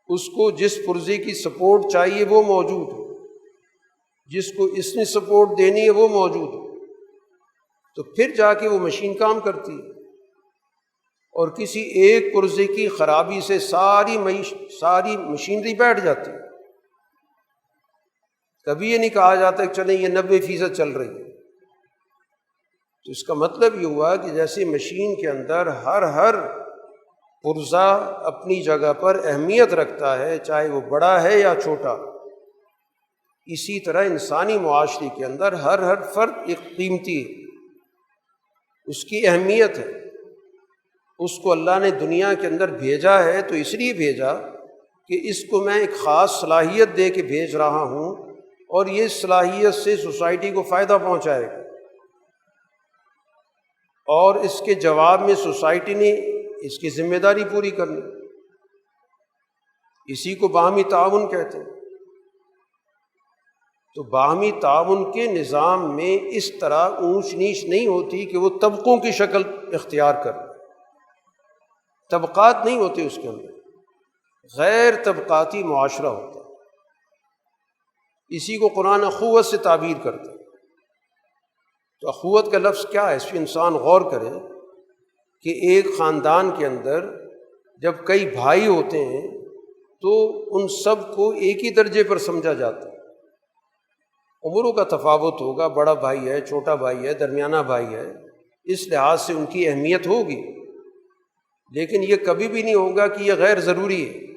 اس کو جس پرزے کی سپورٹ چاہیے وہ موجود ہو، جس کو اس نے سپورٹ دینی ہے وہ موجود ہو، تو پھر جا کے وہ مشین کام کرتی ہے۔ اور کسی ایک پرزے کی خرابی سے ساری مشینری بیٹھ جاتی ہے۔ کبھی یہ نہیں کہا جاتا کہ چلیں یہ 90% چل رہی ہے۔ تو اس کا مطلب یہ ہوا کہ جیسے مشین کے اندر ہر پرزہ اپنی جگہ پر اہمیت رکھتا ہے، چاہے وہ بڑا ہے یا چھوٹا، اسی طرح انسانی معاشرے کے اندر ہر فرد ایک قیمتی ہے، اس کی اہمیت ہے۔ اس کو اللہ نے دنیا کے اندر بھیجا ہے تو اس لیے بھیجا کہ اس کو میں ایک خاص صلاحیت دے کے بھیج رہا ہوں، اور یہ صلاحیت سے سوسائٹی کو فائدہ پہنچائے گا، اور اس کے جواب میں سوسائٹی نے اس کی ذمہ داری پوری کرنی۔ اسی کو باہمی تعاون کہتے ہیں۔ تو باہمی تعاون کے نظام میں اس طرح اونچ نیچ نہیں ہوتی کہ وہ طبقوں کی شکل اختیار کرے، طبقات نہیں ہوتے اس کے اندر، غیر طبقاتی معاشرہ ہوتا ہے۔ اسی کو قرآن اخوت سے تعبیر کرتا ہے۔ تو اخوت کا لفظ کیا ہے؟ اس پہ انسان غور کرے کہ ایک خاندان کے اندر جب کئی بھائی ہوتے ہیں تو ان سب کو ایک ہی درجے پر سمجھا جاتا ہے۔ عمروں کا تفاوت ہوگا، بڑا بھائی ہے، چھوٹا بھائی ہے، درمیانہ بھائی ہے، اس لحاظ سے ان کی اہمیت ہوگی، لیکن یہ کبھی بھی نہیں ہوگا کہ یہ غیر ضروری ہے۔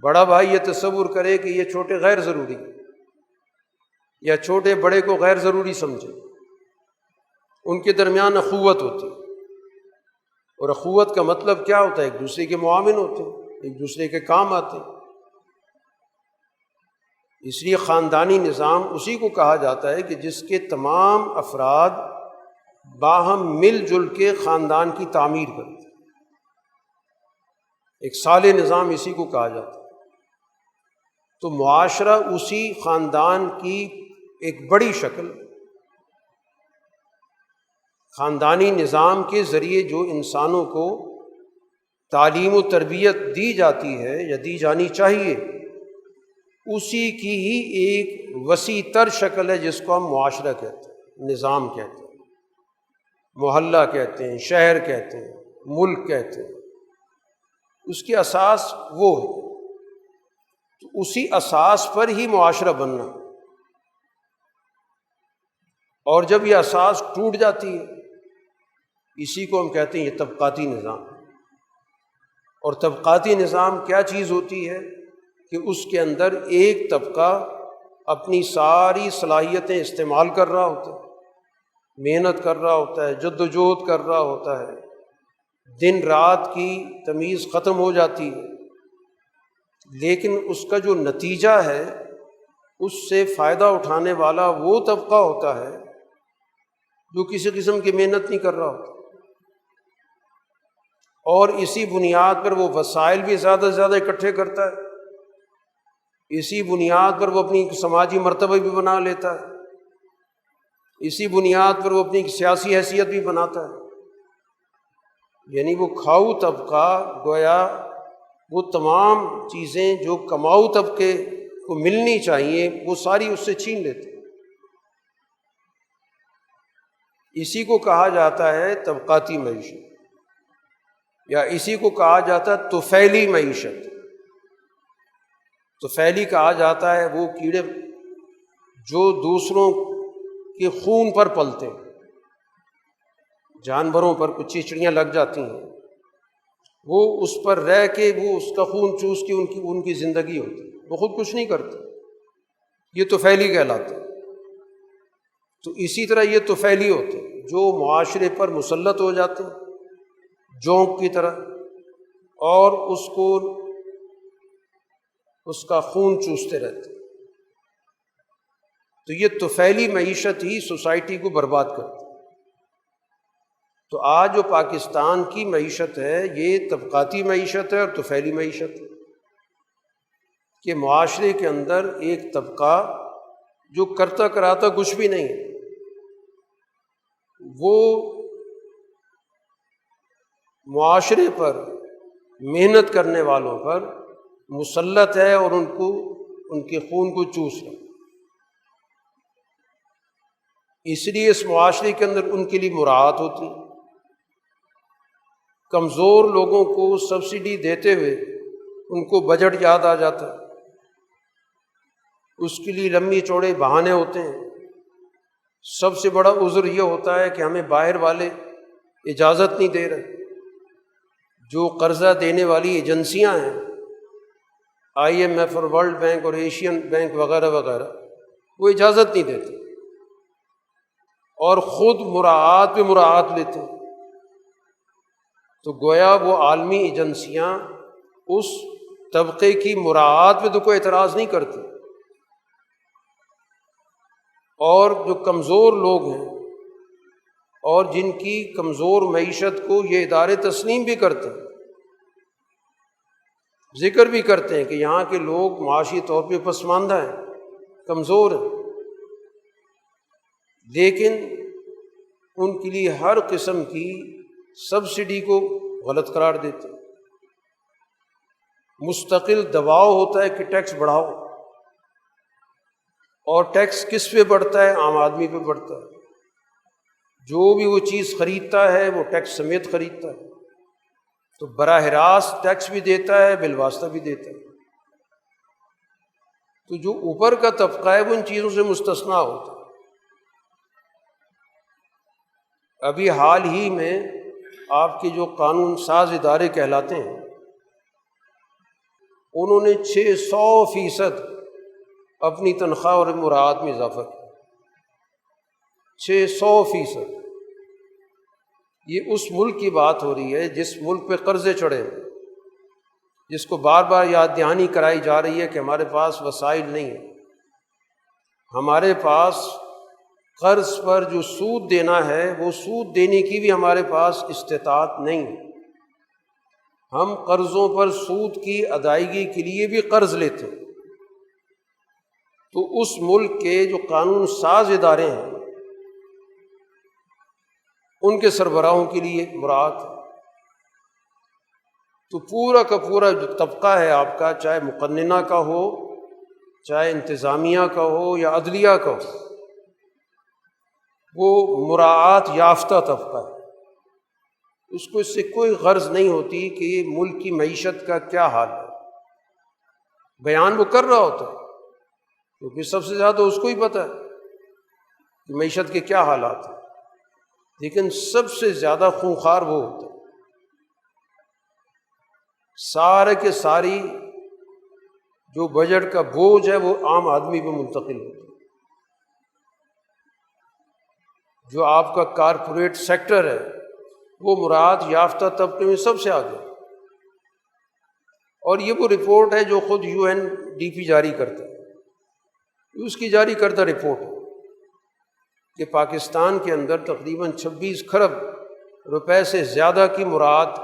بڑا بھائی یہ تصور کرے کہ یہ چھوٹے غیر ضروری، یا چھوٹے بڑے کو غیر ضروری سمجھے۔ ان کے درمیان اخوت ہوتی ہے، اور اخوت کا مطلب کیا ہوتا ہے؟ ایک دوسرے کے معاون ہوتے ہیں، ایک دوسرے کے کام آتے ہیں۔ اس لیے خاندانی نظام اسی کو کہا جاتا ہے کہ جس کے تمام افراد باہم مل جل کے خاندان کی تعمیر کرتے ہیں۔ ایک صالح نظام اسی کو کہا جاتا ہے۔ تو معاشرہ اسی خاندان کی ایک بڑی شکل، خاندانی نظام کے ذریعے جو انسانوں کو تعلیم و تربیت دی جاتی ہے یا دی جانی چاہیے، اسی کی ہی ایک وسیع تر شکل ہے جس کو ہم معاشرہ کہتے ہیں، نظام کہتے ہیں، محلہ کہتے ہیں، شہر کہتے ہیں، ملک کہتے ہیں۔ اس کی اساس وہ ہے، تو اسی اساس پر ہی معاشرہ بننا۔ اور جب یہ اساس ٹوٹ جاتی ہے، اسی کو ہم کہتے ہیں یہ طبقاتی نظام۔ اور طبقاتی نظام کیا چیز ہوتی ہے کہ اس کے اندر ایک طبقہ اپنی ساری صلاحیتیں استعمال کر رہا ہوتا ہے، محنت کر رہا ہوتا ہے، جد و جہد کر رہا ہوتا ہے، دن رات کی تمیز ختم ہو جاتی ہے، لیکن اس کا جو نتیجہ ہے اس سے فائدہ اٹھانے والا وہ طبقہ ہوتا ہے جو کسی قسم کی محنت نہیں کر رہا ہوتا، اور اسی بنیاد پر وہ وسائل بھی زیادہ سے زیادہ اکٹھے کرتا ہے، اسی بنیاد پر وہ اپنی سماجی مرتبہ بھی بنا لیتا ہے، اسی بنیاد پر وہ اپنی سیاسی حیثیت بھی بناتا ہے۔ یعنی وہ کھاؤ طبقہ گویا وہ تمام چیزیں جو کماؤ طبقے کو ملنی چاہیے وہ ساری اس سے چھین لیتے۔ اسی کو کہا جاتا ہے طبقاتی معیشت، یا اسی کو کہا جاتا ہے طفیلی معیشت۔ طفیلی کہا جاتا ہے وہ کیڑے جو دوسروں کے خون پر پلتے ہیں، جانوروں پر کچھ چیچڑیاں لگ جاتی ہیں، وہ اس پر رہ کے وہ اس کا خون چوس کے ان کی زندگی ہوتی ہے، وہ خود کچھ نہیں کرتے، یہ طفیلی کہلاتے ہیں۔ تو اسی طرح یہ طفیلی ہوتے ہیں جو معاشرے پر مسلط ہو جاتے ہیں جونک کی طرح، اور اس کا خون چوستے رہتے ہیں۔ تو یہ طفیلی معیشت ہی سوسائٹی کو برباد کرتی ہے۔ تو آج جو پاکستان کی معیشت ہے یہ طبقاتی معیشت ہے اور طفیلی معیشت ہے، کہ معاشرے کے اندر ایک طبقہ جو کرتا کراتا کچھ بھی نہیں ہے، وہ معاشرے پر محنت کرنے والوں پر مسلط ہے اور ان کے خون کو چوس رہا ہے۔ اس لیے اس معاشرے کے اندر ان کے لیے مراعات ہوتی ہے۔ کمزور لوگوں کو سبسڈی دیتے ہوئے ان کو بجٹ یاد آ جاتا ہے، اس کے لیے لمبی چوڑے بہانے ہوتے ہیں۔ سب سے بڑا عذر یہ ہوتا ہے کہ ہمیں باہر والے اجازت نہیں دے رہے، جو قرضہ دینے والی ایجنسیاں ہیں IMF اور ورلڈ بینک اور ایشین بینک وغیرہ وغیرہ، وہ اجازت نہیں دیتے اور خود مراعات پہ مراعات لیتے ہیں۔ تو گویا وہ عالمی ایجنسیاں اس طبقے کی مراعات پہ تو کوئی اعتراض نہیں کرتی، اور جو کمزور لوگ ہیں اور جن کی کمزور معیشت کو یہ ادارے تسلیم بھی کرتے ہیں، ذکر بھی کرتے ہیں کہ یہاں کے لوگ معاشی طور پہ پسماندہ ہیں، کمزور ہیں، لیکن ان کے لیے ہر قسم کی سبسڈی کو غلط قرار دیتے ہیں۔ مستقل دباؤ ہوتا ہے کہ ٹیکس بڑھاؤ، اور ٹیکس کس پہ بڑھتا ہے؟ عام آدمی پہ بڑھتا ہے۔ جو بھی وہ چیز خریدتا ہے وہ ٹیکس سمیت خریدتا ہے، تو براہ راست ٹیکس بھی دیتا ہے، بالواسطہ بھی دیتا ہے۔ تو جو اوپر کا طبقہ ہے وہ ان چیزوں سے مستثنیٰ ہوتا ہے۔ ابھی حال ہی میں آپ کے جو قانون ساز ادارے کہلاتے ہیں، انہوں نے 600% اپنی تنخواہ اور مراعات میں اضافہ کیا۔ 600%۔ یہ اس ملک کی بات ہو رہی ہے جس ملک پہ قرضے چڑھے ہیں، جس کو بار بار یاد دہانی کرائی جا رہی ہے کہ ہمارے پاس وسائل نہیں ہیں، ہمارے پاس قرض پر جو سود دینا ہے وہ سود دینے کی بھی ہمارے پاس استطاعت نہیں ہے۔ ہم قرضوں پر سود کی ادائیگی کے لیے بھی قرض لیتے ہیں۔ تو اس ملک کے جو قانون ساز ادارے ہیں ان کے سربراہوں کے لیے مراعات ہے۔ تو پورا کا پورا جو طبقہ ہے آپ کا، چاہے مقننہ کا ہو، چاہے انتظامیہ کا ہو یا عدلیہ کا ہو، وہ مراعات یافتہ طبقہ ہے۔ اس کو اس سے کوئی غرض نہیں ہوتی کہ ملک کی معیشت کا کیا حال ہے، بیان وہ کر رہا ہوتا ہے کیونکہ سب سے زیادہ اس کو ہی پتہ ہے کہ معیشت کے کیا حالات ہیں، لیکن سب سے زیادہ خونخوار وہ ہوتا ہے۔ سارے کے ساری جو بجٹ کا بوجھ ہے وہ عام آدمی پہ منتقل ہوتا ہے۔ جو آپ کا کارپوریٹ سیکٹر ہے وہ مراعات یافتہ طبقے میں سب سے آگے، اور یہ وہ رپورٹ ہے جو خود UNDP جاری کرتا ہے، اس کی جاری کردہ رپورٹ ہے کہ پاکستان کے اندر تقریباً 26 کھرب روپے سے زیادہ کی مراعات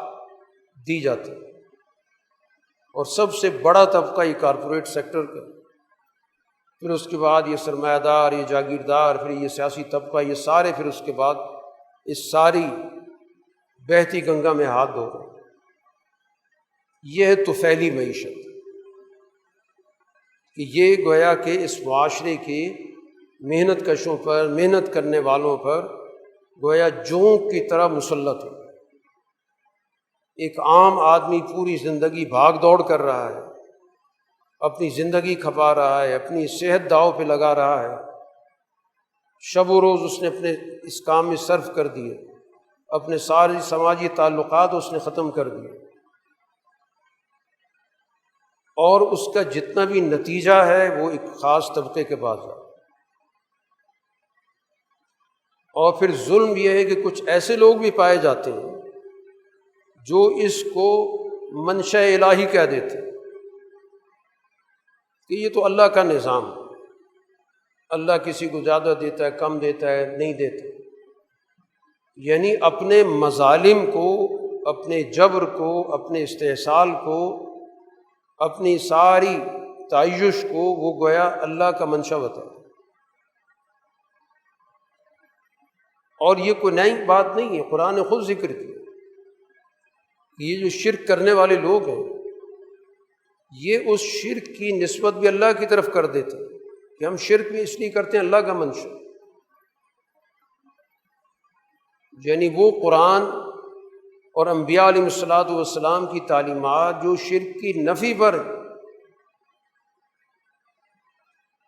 دی جاتی ہے، اور سب سے بڑا طبقہ یہ کارپوریٹ سیکٹر کا، پھر اس کے بعد یہ سرمایہ دار، یہ جاگیردار، پھر یہ سیاسی طبقہ، یہ سارے پھر اس کے بعد اس ساری بہتی گنگا میں ہاتھ دھو رہے ہیں۔ یہ ہے طفیلی معیشت، کہ یہ گویا کہ اس معاشرے کی محنت کشوں پر، محنت کرنے والوں پر گویا جونک کی طرح مسلط ہے۔ ایک عام آدمی پوری زندگی بھاگ دوڑ کر رہا ہے، اپنی زندگی کھپا رہا ہے، اپنی صحت داؤ پہ لگا رہا ہے، شب و روز اس نے اپنے اس کام میں صرف کر دیے، اپنے ساری سماجی تعلقات اس نے ختم کر دیے، اور اس کا جتنا بھی نتیجہ ہے وہ ایک خاص طبقے کے پاس ہے۔ اور پھر ظلم یہ ہے کہ کچھ ایسے لوگ بھی پائے جاتے ہیں جو اس کو منشاء الہی کہہ دیتے ہیں کہ یہ تو اللہ کا نظام ہے، اللہ کسی کو زیادہ دیتا ہے، کم دیتا ہے، نہیں دیتا، یعنی اپنے مظالم کو، اپنے جبر کو، اپنے استحصال کو، اپنی ساری تعیش کو وہ گویا اللہ کا منشا بتا۔ اور یہ کوئی نئی بات نہیں ہے، قرآن نے خود ذکر کیا، یہ جو شرک کرنے والے لوگ ہیں یہ اس شرک کی نسبت بھی اللہ کی طرف کر دیتے ہیں کہ ہم شرک بھی اس لیے کرتے ہیں اللہ کا منشا، یعنی وہ قرآن اور انبیاء علیہ الصلوۃ والسلام کی تعلیمات جو شرک کی نفی پر ہیں،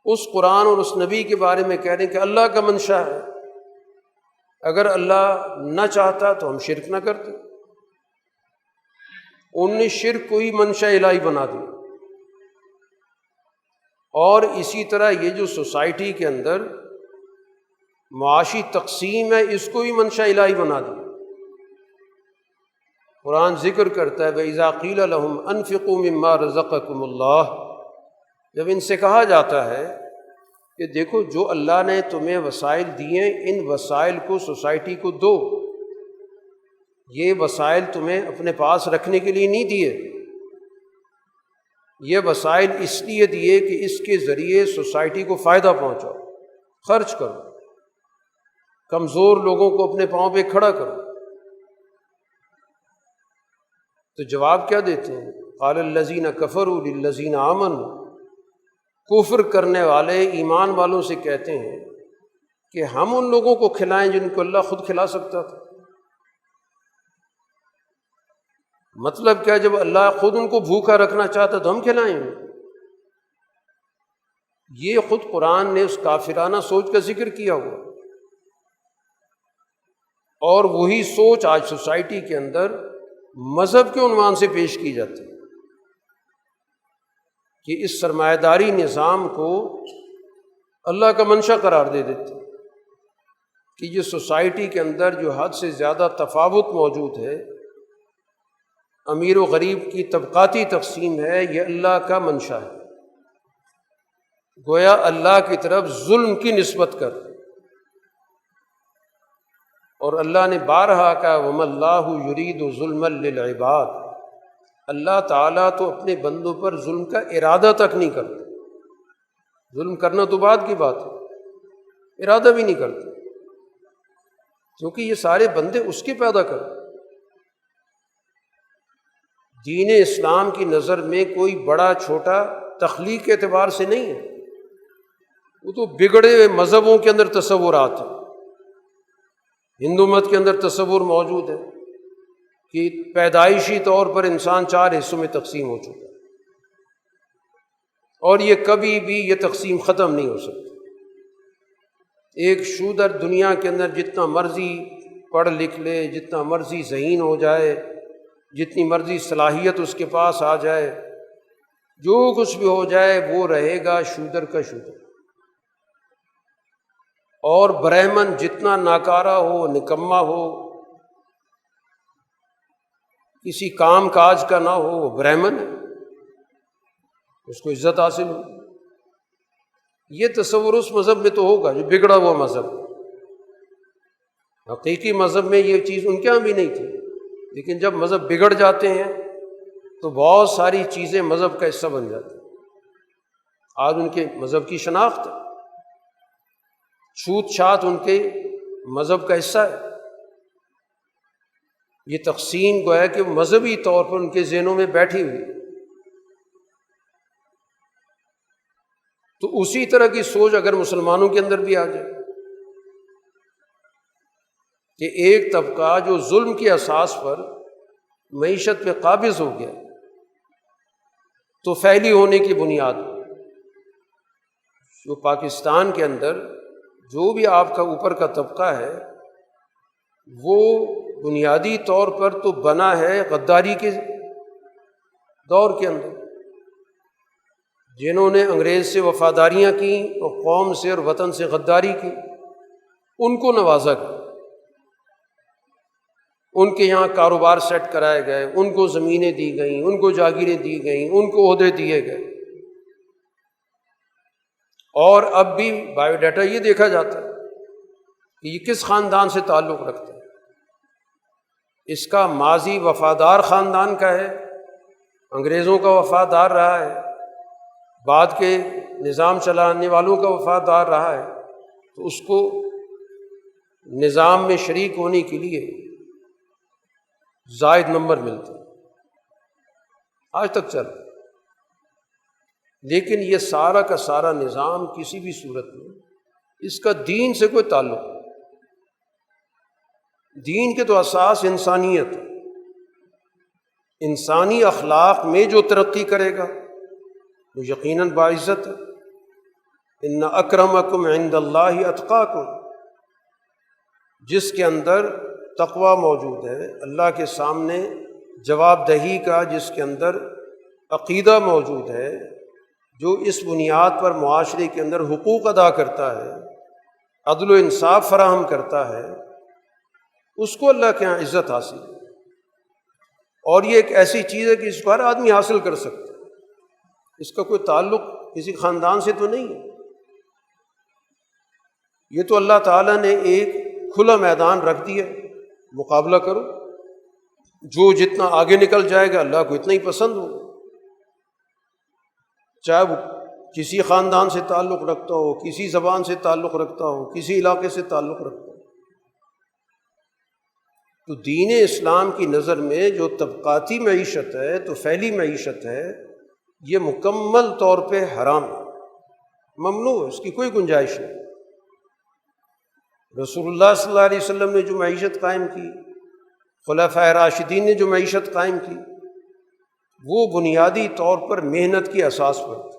اس قرآن اور اس نبی کے بارے میں کہہ رہے ہیں کہ اللہ کا منشا ہے، اگر اللہ نہ چاہتا تو ہم شرک نہ کرتے۔ انہوں نے شرک کو ہی منشا الہی بنا دیا۔ اور اسی طرح یہ جو سوسائٹی کے اندر معاشی تقسیم ہے، اس کو بھی منشا الہی بنا دیا۔ قرآن ذکر کرتا ہے وَإِذَا قِيلَ لَهُمْ أَنفِقُوا مِمَّا رَزَقَكُمُ اللَّهُ، جب ان سے کہا جاتا ہے کہ دیکھو جو اللہ نے تمہیں وسائل دیے ان وسائل کو سوسائٹی کو دو، یہ وسائل تمہیں اپنے پاس رکھنے کے لیے نہیں دیے، یہ وسائل اس لیے دیے کہ اس کے ذریعے سوسائٹی کو فائدہ پہنچاؤ، خرچ کرو، کمزور لوگوں کو اپنے پاؤں پہ کھڑا کرو۔ تو جواب کیا دیتے ہیں؟ قال الذین کفروا للذین آمنوا، کفر کرنے والے ایمان والوں سے کہتے ہیں کہ ہم ان لوگوں کو کھلائیں جن کو اللہ خود کھلا سکتا تھا۔ مطلب کیا، جب اللہ خود ان کو بھوکا رکھنا چاہتا تو ہم کھلائیں انہیں؟ یہ خود قرآن نے اس کافرانہ سوچ کا ذکر کیا ہوا، اور وہی سوچ آج سوسائٹی کے اندر مذہب کے عنوان سے پیش کی جاتی ہے کہ اس سرمایہ داری نظام کو اللہ کا منشا قرار دے دیتے کہ یہ سوسائٹی کے اندر جو حد سے زیادہ تفاوت موجود ہے، امیر و غریب کی طبقاتی تقسیم ہے، یہ اللہ کا منشا ہے۔ گویا اللہ کی طرف ظلم کی نسبت کر، اور اللہ نے بارہا کہا وَمَا اللَّهُ يُرِيدُ ظُلْمًا لِلْعِبَادِ، اللہ تعالیٰ تو اپنے بندوں پر ظلم کا ارادہ تک نہیں کرتا۔ ظلم کرنا تو بعد کی بات ہے، ارادہ بھی نہیں کرتا، کیونکہ یہ سارے بندے اس کے پیدا کر۔ دین اسلام کی نظر میں کوئی بڑا چھوٹا تخلیق کے اعتبار سے نہیں ہے، وہ تو بگڑے ہوئے مذہبوں کے اندر تصورات ہیں۔ ہندو مت کے اندر تصور موجود ہے کہ پیدائشی طور پر انسان 4 حصوں میں تقسیم ہو چکا ہے، اور یہ کبھی بھی یہ تقسیم ختم نہیں ہو سکتی۔ ایک شودر دنیا کے اندر جتنا مرضی پڑھ لکھ لے، جتنا مرضی ذہین ہو جائے، جتنی مرضی صلاحیت اس کے پاس آ جائے، جو کچھ بھی ہو جائے، وہ رہے گا شودر کا شودر۔ اور برہمن جتنا ناکارہ ہو، نکما ہو، کسی کام کاج کا نہ ہو، وہ برہمن ہے، اس کو عزت حاصل ہو۔ یہ تصور اس مذہب میں تو ہوگا جو بگڑا ہوا مذہب۔ حقیقی مذہب میں یہ چیز ان کے یہاں بھی نہیں تھی، لیکن جب مذہب بگڑ جاتے ہیں تو بہت ساری چیزیں مذہب کا حصہ بن جاتی ہیں۔ آج ان کے مذہب کی شناخت ہے، چھوت چھات ان کے مذہب کا حصہ ہے۔ یہ تقسیم گویا کہ مذہبی طور پر ان کے ذہنوں میں بیٹھی ہوئی۔ تو اسی طرح کی سوچ اگر مسلمانوں کے اندر بھی آ جائے کہ ایک طبقہ جو ظلم کے اساس پر معیشت پہ قابض ہو گیا، تو پھیلی ہونے کی بنیاد جو پاکستان کے اندر جو بھی آپ کا اوپر کا طبقہ ہے، وہ بنیادی طور پر تو بنا ہے غداری کے دور کے اندر، جنہوں نے انگریز سے وفاداریاں کی اور قوم سے اور وطن سے غداری کی، ان کو نوازا گیا، ان کے یہاں کاروبار سیٹ کرائے گئے، ان کو زمینیں دی گئیں، ان کو جاگیریں دی گئیں، ان کو عہدے دیے گئے۔ اور اب بھی بایو ڈیٹا یہ دیکھا جاتا ہے کہ یہ کس خاندان سے تعلق رکھتا ہے۔ اس کا ماضی وفادار خاندان کا ہے، انگریزوں کا وفادار رہا ہے، بعد کے نظام چلانے والوں کا وفادار رہا ہے، تو اس کو نظام میں شریک ہونے کے لیے زائد نمبر ملتے ہیں، آج تک چل رہا ہے۔ لیکن یہ سارا کا سارا نظام کسی بھی صورت میں اس کا دین سے کوئی تعلق نہیں۔ دین کے تو اساس انسانیت ہے۔ انسانی اخلاق میں جو ترقی کرے گا وہ یقیناً باعزت ہے۔ ان اکرمکم عند اللہ اتقاکم، جس کے اندر تقوی موجود ہے، اللہ کے سامنے جواب دہی کا، جس کے اندر عقیدہ موجود ہے، جو اس بنیاد پر معاشرے کے اندر حقوق ادا کرتا ہے، عدل و انصاف فراہم کرتا ہے، اس کو اللہ کے یہاں عزت حاصل ہے۔ اور یہ ایک ایسی چیز ہے کہ اس کو ہر آدمی حاصل کر سکتا ہے، اس کا کوئی تعلق کسی خاندان سے تو نہیں ہے۔ یہ تو اللہ تعالیٰ نے ایک کھلا میدان رکھ دیا، مقابلہ کرو، جو جتنا آگے نکل جائے گا اللہ کو اتنا ہی پسند ہوگا، چاہے وہ کسی خاندان سے تعلق رکھتا ہو، کسی زبان سے تعلق رکھتا ہو، کسی علاقے سے تعلق رکھتا ہو۔ تو دین اسلام کی نظر میں جو طبقاتی معیشت ہے، تو پھیلی معیشت ہے، یہ مکمل طور پہ حرام ہے، ممنوع ہے، اس کی کوئی گنجائش نہیں۔ رسول اللہ صلی اللہ علیہ وسلم نے جو معیشت قائم کی، خلفائے راشدین نے جو معیشت قائم کی، وہ بنیادی طور پر محنت کی اساس پر تھی۔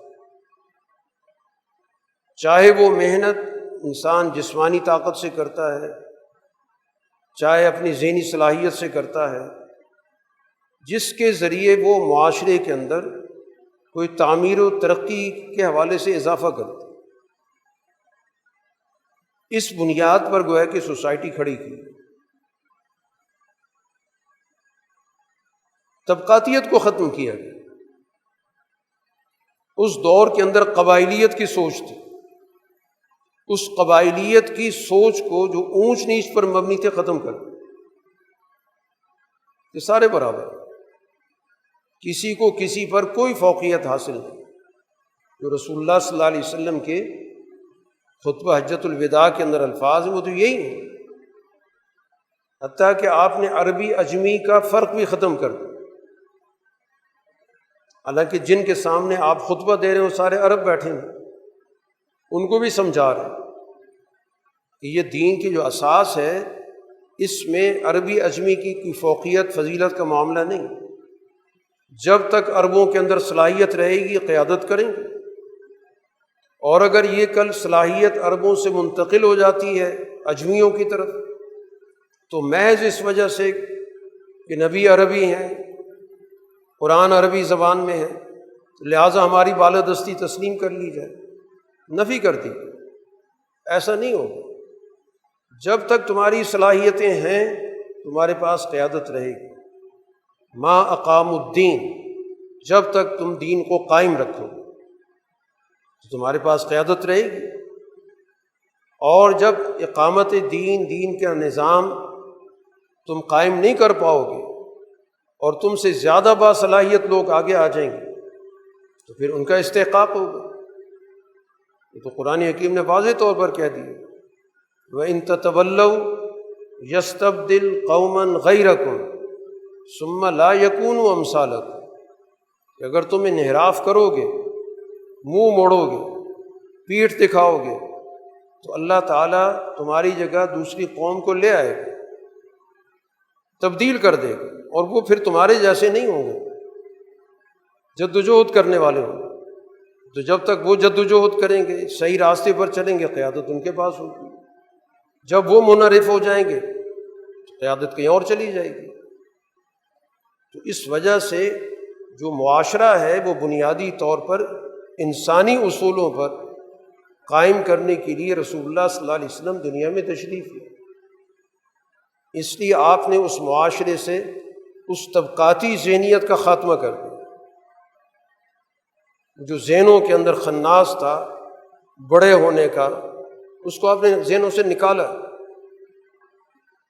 چاہے وہ محنت انسان جسمانی طاقت سے کرتا ہے، چاہے اپنی ذہنی صلاحیت سے کرتا ہے، جس کے ذریعے وہ معاشرے کے اندر کوئی تعمیر و ترقی کے حوالے سے اضافہ کرتا ہے، اس بنیاد پر گویا کہ سوسائٹی کھڑی کی۔ طبقاتیت کو ختم کیا گیا۔ اس دور کے اندر قبائلیت کی سوچ تھی، اس قبائلیت کی سوچ کو جو اونچ نیچ پر مبنی تھے ختم کر دیا کہ سارے برابر، کسی کو کسی پر کوئی فوقیت حاصل نہیں۔ جو رسول اللہ صلی اللہ علیہ وسلم کے خطبہ حجۃ الوداع کے اندر الفاظ ہیں وہ تو یہی ہیں، حتیٰ کہ آپ نے عربی عجمی کا فرق بھی ختم کر دیا۔ حالانکہ جن کے سامنے آپ خطبہ دے رہے ہیں وہ سارے عرب بیٹھے ہیں، ان کو بھی سمجھا رہے ہیں کہ یہ دین کی جو اساس ہے، اس میں عربی عجمی کی کوئی فوقیت فضیلت کا معاملہ نہیں۔ جب تک عربوں کے اندر صلاحیت رہے گی قیادت کریں گے، اور اگر یہ کل صلاحیت عربوں سے منتقل ہو جاتی ہے عجمیوں کی طرف، تو محض اس وجہ سے کہ نبی عربی ہیں، قرآن عربی زبان میں ہے، لہٰذا ہماری بالادستی تسلیم کر لی جائے، نفی کر دی۔ ایسا نہیں ہوگا۔ جب تک تمہاری صلاحیتیں ہیں تمہارے پاس قیادت رہے گی۔ ما اقام الدین، جب تک تم دین کو قائم رکھو تو تمہارے پاس قیادت رہے گی، اور جب اقامت دین کا نظام تم قائم نہیں کر پاؤ گے اور تم سے زیادہ باصلاحیت لوگ آگے آ جائیں گے تو پھر ان کا استحقاق ہوگا۔ یہ تو قرآن حکیم نے واضح طور پر کہہ دیا، وَإِن تَتَوَلَّوْا يَسْتَبْدِلْ قَوْمًا غَيْرَكُمْ ثُمَّ لَا يَكُونُوا أَمْثَالَكُمْ، کہ اگر تم انحراف کرو گے، منہ موڑو گے، پیٹھ دکھاؤ گے، تو اللہ تعالیٰ تمہاری جگہ دوسری قوم کو لے آئے گا، تبدیل کر دے گا، اور وہ پھر تمہارے جیسے نہیں ہوں گے، جدوجہد کرنے والے ہوں گے۔ تو جب تک وہ جدوجہد کریں گے، صحیح راستے پر چلیں گے، قیادت ان کے پاس ہوگی۔ جب وہ منحرف ہو جائیں گے تو قیادت کہیں اور چلی جائے گی۔ تو اس وجہ سے جو معاشرہ ہے وہ بنیادی طور پر انسانی اصولوں پر قائم کرنے کے لیے رسول اللہ صلی اللہ علیہ وسلم دنیا میں تشریف لائے۔ اس لیے آپ نے اس معاشرے سے اس طبقاتی ذہنیت کا خاتمہ کر دیا جو ذہنوں کے اندر خناس تھا بڑے ہونے کا، اس کو آپ نے ذہنوں سے نکالا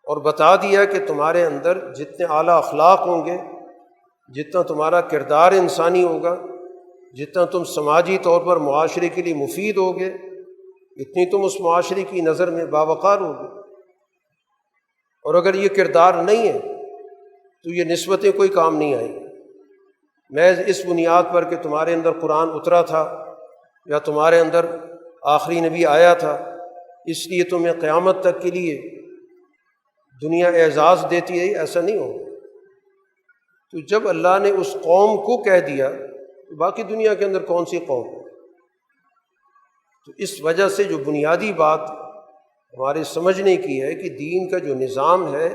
اور بتا دیا کہ تمہارے اندر جتنے اعلیٰ اخلاق ہوں گے، جتنا تمہارا کردار انسانی ہوگا، جتنا تم سماجی طور پر معاشرے کے لیے مفید ہوگے، اتنی تم اس معاشرے کی نظر میں باوقار ہوگے۔ اور اگر یہ کردار نہیں ہے تو یہ نسبتیں کوئی کام نہیں آئیں۔ محض اس بنیاد پر کہ تمہارے اندر قرآن اترا تھا یا تمہارے اندر آخری نبی آیا تھا، اس لیے تمہیں قیامت تک کے لیے دنیا اعزاز دیتی ہے، ایسا نہیں ہوگا۔ تو جب اللہ نے اس قوم کو کہہ دیا تو باقی دنیا کے اندر کون سی قوم ہے؟ تو اس وجہ سے جو بنیادی بات ہمارے سمجھنے کی ہے کہ دین کا جو نظام ہے،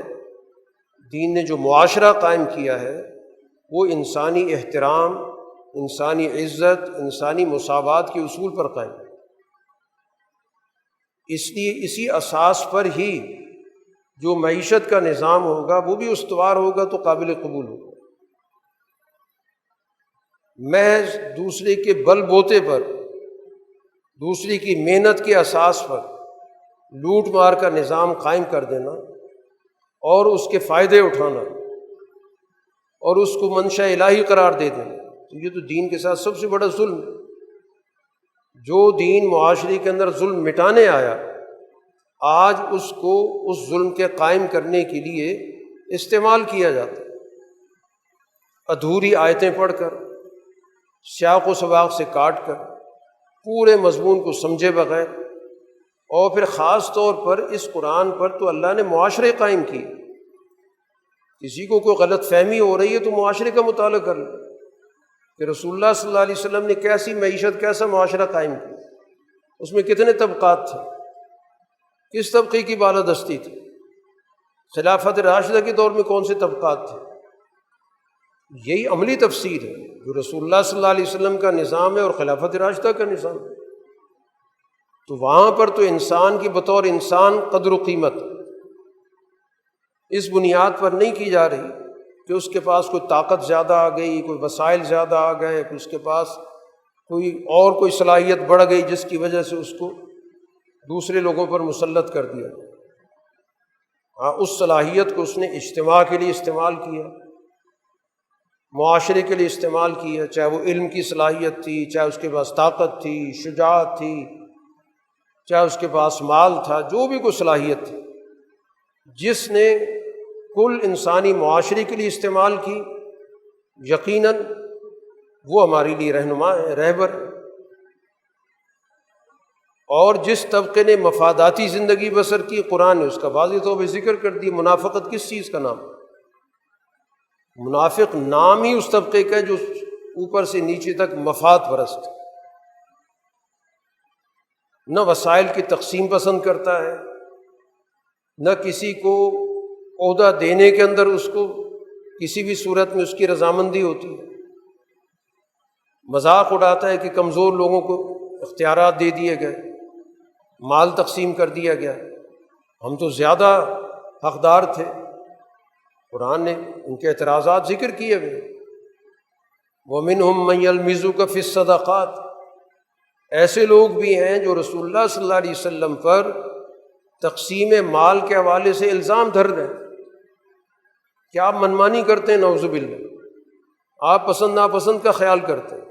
دین نے جو معاشرہ قائم کیا ہے، وہ انسانی احترام، انسانی عزت، انسانی مساوات کے اصول پر قائم ہے۔ اس لیے اسی اساس پر ہی جو معیشت کا نظام ہوگا وہ بھی استوار ہوگا تو قابل قبول ہوگا۔ محض دوسرے کے بل بوتے پر، دوسری کی محنت کے اساس پر لوٹ مار کا نظام قائم کر دینا اور اس کے فائدے اٹھانا اور اس کو منشا الہی قرار دے دینا، تو یہ تو دین کے ساتھ سب سے بڑا ظلم ہے۔ جو دین معاشرے کے اندر ظلم مٹانے آیا، آج اس کو اس ظلم کے قائم کرنے کے لیے استعمال کیا جاتا ہے، ادھوری آیتیں پڑھ کر، سیاق و سباق سے کاٹ کر، پورے مضمون کو سمجھے بغیر، اور پھر خاص طور پر اس قرآن پر تو اللہ نے معاشرے قائم کیے۔ کسی کو کوئی غلط فہمی ہو رہی ہے تو معاشرے کا مطالعہ کر لیں کہ رسول اللہ صلی اللہ علیہ وسلم نے کیسی معیشت، کیسا معاشرہ قائم کیا، اس میں کتنے طبقات تھے، کس طبقے کی بالادستی تھی، خلافت راشدہ کے دور میں کون سے طبقات تھے۔ یہی عملی تفسیر ہے جو رسول اللہ صلی اللہ علیہ وسلم کا نظام ہے اور خلافت راشدہ کا نظام ہے۔ تو وہاں پر تو انسان کی بطور انسان قدر و قیمت اس بنیاد پر نہیں کی جا رہی کہ اس کے پاس کوئی طاقت زیادہ آ گئی، کوئی وسائل زیادہ آ گئے، اس کے پاس کوئی صلاحیت بڑھ گئی جس کی وجہ سے اس کو دوسرے لوگوں پر مسلط کر دیا۔ ہاں، اس صلاحیت کو اس نے اجتماع کے لیے استعمال کیا، معاشرے کے لیے استعمال کیا، چاہے وہ علم کی صلاحیت تھی، چاہے اس کے پاس طاقت تھی، شجاعت تھی، چاہے اس کے پاس مال تھا، جو بھی کوئی صلاحیت تھی، جس نے کل انسانی معاشرے کے لیے استعمال کی، یقیناً وہ ہمارے لیے رہنما ہے، رہبر ہے۔ اور جس طبقے نے مفاداتی زندگی بسر کی، قرآن نے اس کا واضح طور پہ ذکر کر دیا۔ منافقت کس چیز کا نام؟ منافق نام ہی اس طبقے کا ہے جو اوپر سے نیچے تک مفاد پرست، نہ وسائل کی تقسیم پسند کرتا ہے، نہ کسی کو عہدہ دینے کے اندر اس کو کسی بھی صورت میں اس کی رضامندی ہوتی ہے، مذاق اڑاتا ہے کہ کمزور لوگوں کو اختیارات دے دیے گئے، مال تقسیم کر دیا گیا، ہم تو زیادہ حقدار تھے۔ قرآن نے ان کے اعتراضات ذکر کیے ہوئے۔ وَمِنْهُمْ مَنْ يَلْمِزُكَ فِي الصَّدَقَاتِ، ایسے لوگ بھی ہیں جو رسول اللہ صلی اللہ علیہ وسلم پر تقسیم مال کے حوالے سے الزام دھر رہے ہیں کہ آپ منمانی کرتے ہیں، نعوذ باللہ، آپ پسند ناپسند کا خیال کرتے ہیں۔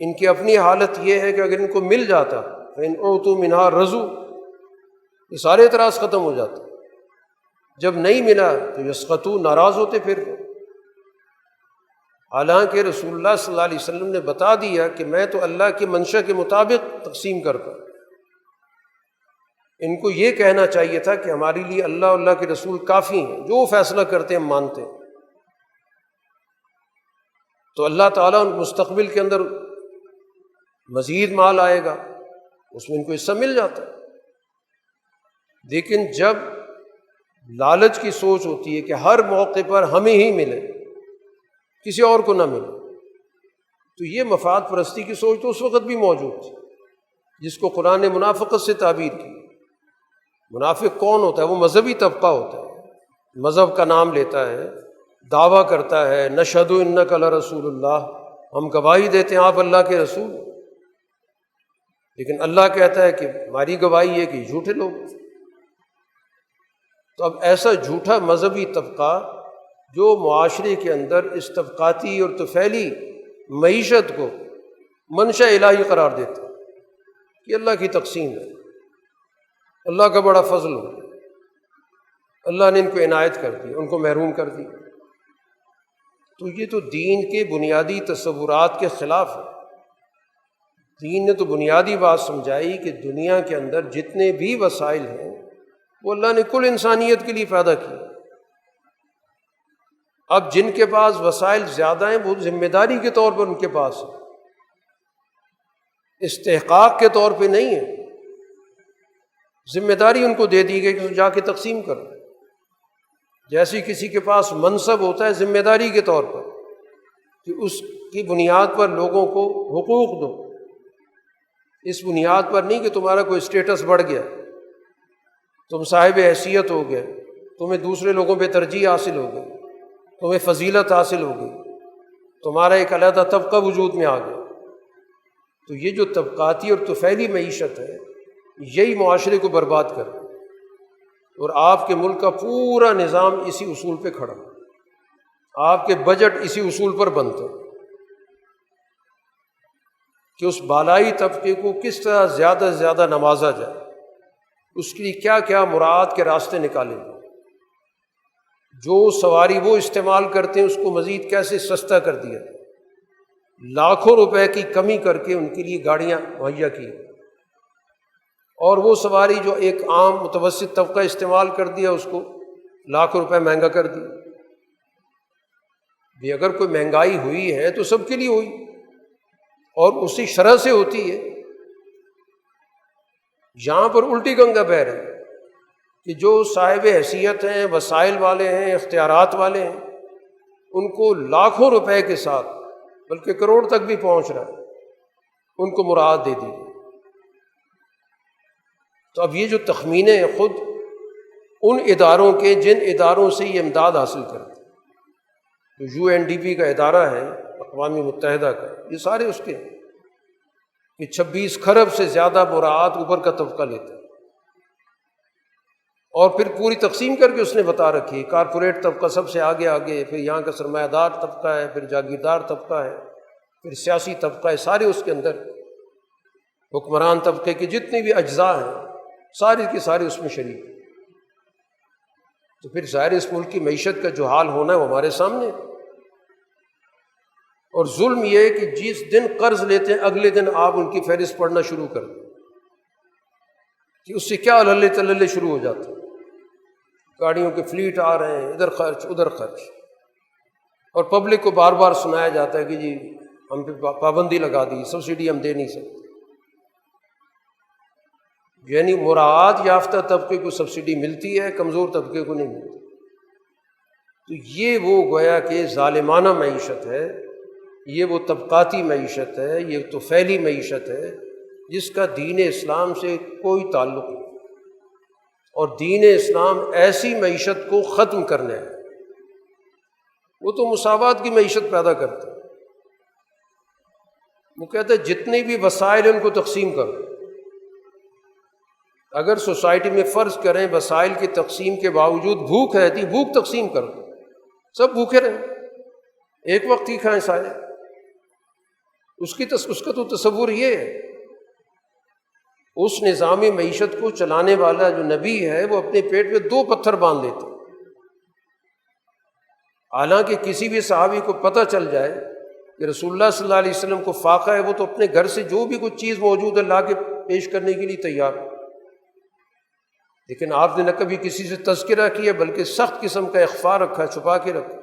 ان کی اپنی حالت یہ ہے کہ اگر ان کو مل جاتا فَإِنْ أُوتُوا مِنْهَا رَضُوا، یہ سارے اعتراض ختم ہو جاتے، جب نہیں ملا تو یسخطوا، ناراض ہوتے پھر۔ حالانکہ رسول اللہ صلی اللہ علیہ وسلم نے بتا دیا کہ میں تو اللہ کی منشا کے مطابق تقسیم کرتا ہوں۔ ان کو یہ کہنا چاہیے تھا کہ ہمارے لیے اللہ اللہ کے رسول کافی ہیں، جو فیصلہ کرتے ہیں ہم مانتے ہیں۔ تو اللہ تعالیٰ مستقبل کے اندر مزید مال آئے گا، اس میں ان کو حصہ مل جاتا ہے۔ لیکن جب لالچ کی سوچ ہوتی ہے کہ ہر موقع پر ہمیں ہی ملے، کسی اور کو نہ ملے، تو یہ مفاد پرستی کی سوچ تو اس وقت بھی موجود تھی، جس کو قرآن نے منافقت سے تعبیر کی۔ منافق کون ہوتا ہے؟ وہ مذہبی طبقہ ہوتا ہے، مذہب کا نام لیتا ہے، دعویٰ کرتا ہے نشہد انک لرسول اللہ، ہم گواہی دیتے ہیں آپ اللہ کے رسول، لیکن اللہ کہتا ہے کہ ہماری گواہی ہے کہ جھوٹے لوگ۔ تو اب ایسا جھوٹا مذہبی طبقہ جو معاشرے کے اندر اس طبقاتی اور طفیلی معیشت کو منشا الہی قرار دیتا کہ اللہ کی تقسیم ہے، اللہ کا بڑا فضل ہو، اللہ نے ان کو عنایت کر دی، ان کو محروم کر دی، تو یہ تو دین کے بنیادی تصورات کے خلاف ہے۔ دین نے تو بنیادی بات سمجھائی کہ دنیا کے اندر جتنے بھی وسائل ہیں وہ اللہ نے کل انسانیت کے لیے پیدا کی۔ اب جن کے پاس وسائل زیادہ ہیں وہ ذمہ داری کے طور پر ان کے پاس ہے، استحقاق کے طور پہ نہیں ہے۔ ذمہ داری ان کو دے دی گئی کہ جا کے تقسیم کرو، جیسے کسی کے پاس منصب ہوتا ہے ذمہ داری کے طور پر کہ اس کی بنیاد پر لوگوں کو حقوق دو، اس بنیاد پر نہیں کہ تمہارا کوئی اسٹیٹس بڑھ گیا، تم صاحب حیثیت ہو گئے، تمہیں دوسرے لوگوں پہ ترجیح حاصل ہو گئی، تمہیں فضیلت حاصل ہو گئی، تمہارا ایک علیحدہ طبقہ وجود میں آ گیا۔ تو یہ جو طبقاتی اور طفیلی معیشت ہے یہی معاشرے کو برباد کر رہا ہے، اور آپ کے ملک کا پورا نظام اسی اصول پہ کھڑا، آپ کے بجٹ اسی اصول پر بنتے ہیں کہ اس بالائی طبقے کو کس طرح زیادہ سے زیادہ نوازا جائے، اس کے لیے کیا کیا مراعات کے راستے نکالے جائیں، جو سواری وہ استعمال کرتے ہیں اس کو مزید کیسے سستا کر دیا جائے، لاکھوں روپے کی کمی کر کے ان کے لیے گاڑیاں مہیا کی، اور وہ سواری جو ایک عام متوسط طبقہ استعمال کر دیا اس کو لاکھوں روپے مہنگا کر دیا۔ بھی اگر کوئی مہنگائی ہوئی ہے تو سب کے لیے ہوئی، اور اسی شرح سے ہوتی ہے۔ یہاں پر الٹی گنگا بہہ رہی ہے کہ جو صاحب حیثیت ہیں، وسائل والے ہیں، اختیارات والے ہیں، ان کو لاکھوں روپے کے ساتھ بلکہ کروڑ تک بھی پہنچ رہا ہے، ان کو مراعات دے دی۔ تو اب یہ جو تخمینے ہیں خود ان اداروں کے جن اداروں سے یہ امداد حاصل کرتے ہیں، جو UNDP کا ادارہ ہے اقوام متحدہ کا، یہ سارے اس کے ہیں کہ 26 کھرب سے زیادہ مراعات اوپر کا طبقہ لیتا ہے، اور پھر پوری تقسیم کر کے اس نے بتا رکھی ہے، کارپوریٹ طبقہ سب سے آگے، پھر یہاں کا سرمایہ دار طبقہ ہے، پھر جاگیردار طبقہ ہے، پھر سیاسی طبقہ ہے، سارے اس کے اندر حکمران طبقے کے جتنے بھی اجزاء ہیں سارے کے سارے اس میں شریک ہیں۔ تو پھر ظاہر اس ملک کی معیشت کا جو حال ہونا ہے وہ ہمارے سامنے ہے۔ اور ظلم یہ ہے کہ جس دن قرض لیتے ہیں اگلے دن آپ ان کی فہرست پڑھنا شروع کر دیں کہ اس سے کیا اللہ تللے شروع ہو جاتے ہیں، گاڑیوں کے فلیٹ آ رہے ہیں، ادھر خرچ ادھر خرچ، اور پبلک کو بار بار سنایا جاتا ہے کہ جی ہم پہ پابندی لگا دی، سبسڈی ہم دے نہیں سکتے۔ یعنی مراعات یافتہ طبقے کو سبسڈی ملتی ہے، کمزور طبقے کو نہیں ملتی۔ تو یہ وہ گویا کہ ظالمانہ معیشت ہے، یہ وہ طبقاتی معیشت ہے، یہ تو طفیلی معیشت ہے جس کا دین اسلام سے کوئی تعلق نہیں، اور دین اسلام ایسی معیشت کو ختم کرنا ہے۔ وہ تو مساوات کی معیشت پیدا کرتا ہے، وہ کہتا ہے جتنے بھی وسائل ان کو تقسیم کرو۔ اگر سوسائٹی میں فرض کریں وسائل کی تقسیم کے باوجود بھوک ہے تو بھوک تقسیم کر دو، سب بھوکے رہیں، ایک وقت ہی کھائیں سارے۔ اس کا تو تصور یہ ہے، اس نظامی معیشت کو چلانے والا جو نبی ہے وہ اپنے پیٹ میں 2 پتھر باندھ لیتے، حالانکہ کسی بھی صحابی کو پتہ چل جائے کہ رسول اللہ صلی اللہ علیہ وسلم کو فاقہ ہے، وہ تو اپنے گھر سے جو بھی کچھ چیز موجود ہے لا کے پیش کرنے کے لیے تیار ہے، لیکن آپ نے نہ کبھی کسی سے تذکرہ کیا بلکہ سخت قسم کا اخفا رکھا، چھپا کے رکھا۔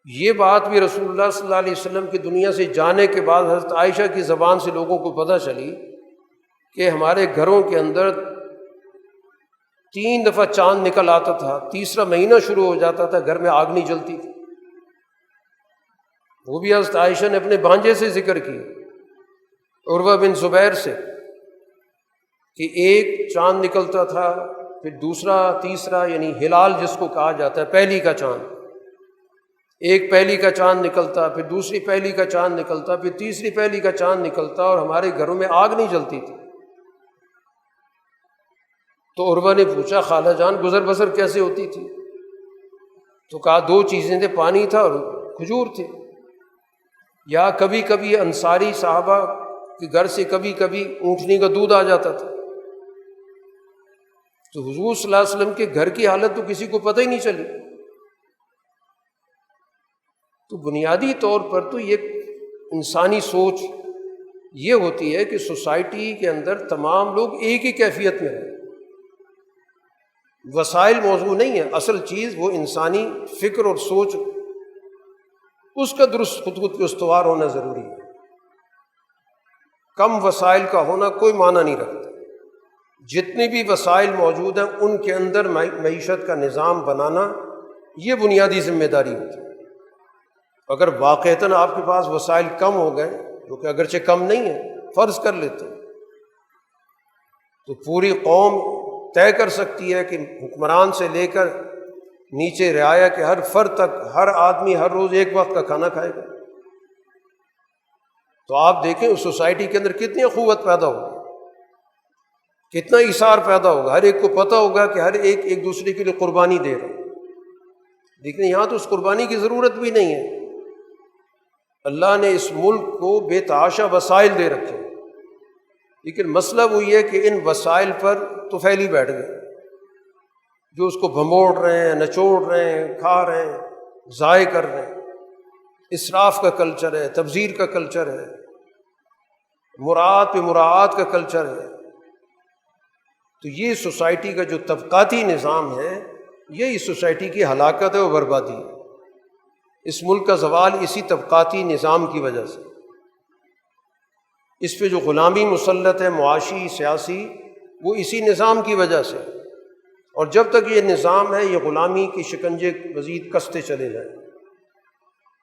یہ بات بھی رسول اللہ صلی اللہ علیہ وسلم کی دنیا سے جانے کے بعد حضرت عائشہ کی زبان سے لوگوں کو پتہ چلی کہ ہمارے گھروں کے اندر 3 دفعہ چاند نکل آتا تھا، تیسرا مہینہ شروع ہو جاتا تھا، گھر میں آگ نہیں جلتی تھی۔ وہ بھی حضرت عائشہ نے اپنے بھانجے سے ذکر کی، عروہ بن زبیر سے، کہ ایک چاند نکلتا تھا، پھر دوسرا، تیسرا، یعنی ہلال جس کو کہا جاتا ہے، پہلی کا چاند، ایک پہلی کا چاند نکلتا، پھر دوسری پہلی کا چاند نکلتا، پھر تیسری پہلی کا چاند نکلتا، اور ہمارے گھروں میں آگ نہیں جلتی تھی۔ تو عروہ نے پوچھا خالہ جان گزر بسر کیسے ہوتی تھی؟ تو کہا 2 چیزیں تھے، پانی تھا اور کھجور تھے، یا کبھی کبھی انصاری صحابہ کے گھر سے کبھی کبھی اونٹنی کا دودھ آ جاتا تھا۔ تو حضور صلی اللہ علیہ وسلم کے گھر کی حالت تو کسی کو پتہ ہی نہیں چلی۔ تو بنیادی طور پر تو یہ انسانی سوچ یہ ہوتی ہے کہ سوسائٹی کے اندر تمام لوگ ایک ہی کیفیت میں ہیں، وسائل موضوع نہیں ہے، اصل چیز وہ انسانی فکر اور سوچ، اس کا درست خود پہ استوار ہونا ضروری ہے۔ کم وسائل کا ہونا کوئی معنی نہیں رکھتا۔ جتنے بھی وسائل موجود ہیں ان کے اندر معیشت کا نظام بنانا یہ بنیادی ذمہ داری ہوتی ہے۔ اگر واقعتاً آپ کے پاس وسائل کم ہو گئے، جو کہ اگرچہ کم نہیں ہے، فرض کر لیتے ہیں، تو پوری قوم طے کر سکتی ہے کہ حکمران سے لے کر نیچے رعایا کے ہر فرد تک ہر آدمی ہر روز ایک وقت کا کھانا کھائے گا۔ تو آپ دیکھیں اس سوسائٹی کے اندر کتنی قوت پیدا ہوگی، کتنا ایثار پیدا ہوگا، ہر ایک کو پتہ ہوگا کہ ہر ایک ایک دوسرے کے لیے قربانی دے رہا ہے۔ لیکن یہاں تو اس قربانی کی ضرورت بھی نہیں ہے۔ اللہ نے اس ملک کو بے تحاشا وسائل دے رکھے، لیکن مسئلہ وہی ہے کہ ان وسائل پر تو پھیلی بیٹھ گئے، جو اس کو بھموڑ رہے ہیں، نچوڑ رہے ہیں، کھا رہے ہیں، ضائع کر رہے ہیں۔ اسراف کا کلچر ہے، تبذیر کا کلچر ہے، مراعات پہ مراعات کا کلچر ہے۔ تو یہ سوسائٹی کا جو طبقاتی نظام ہے، یہ اس سوسائٹی کی ہلاکت ہے و بربادی ہے۔ اس ملک کا زوال اسی طبقاتی نظام کی وجہ سے، اس پہ جو غلامی مسلط ہے معاشی سیاسی، وہ اسی نظام کی وجہ سے۔ اور جب تک یہ نظام ہے، یہ غلامی کی شکنجے مزید کستے چلے جائیں۔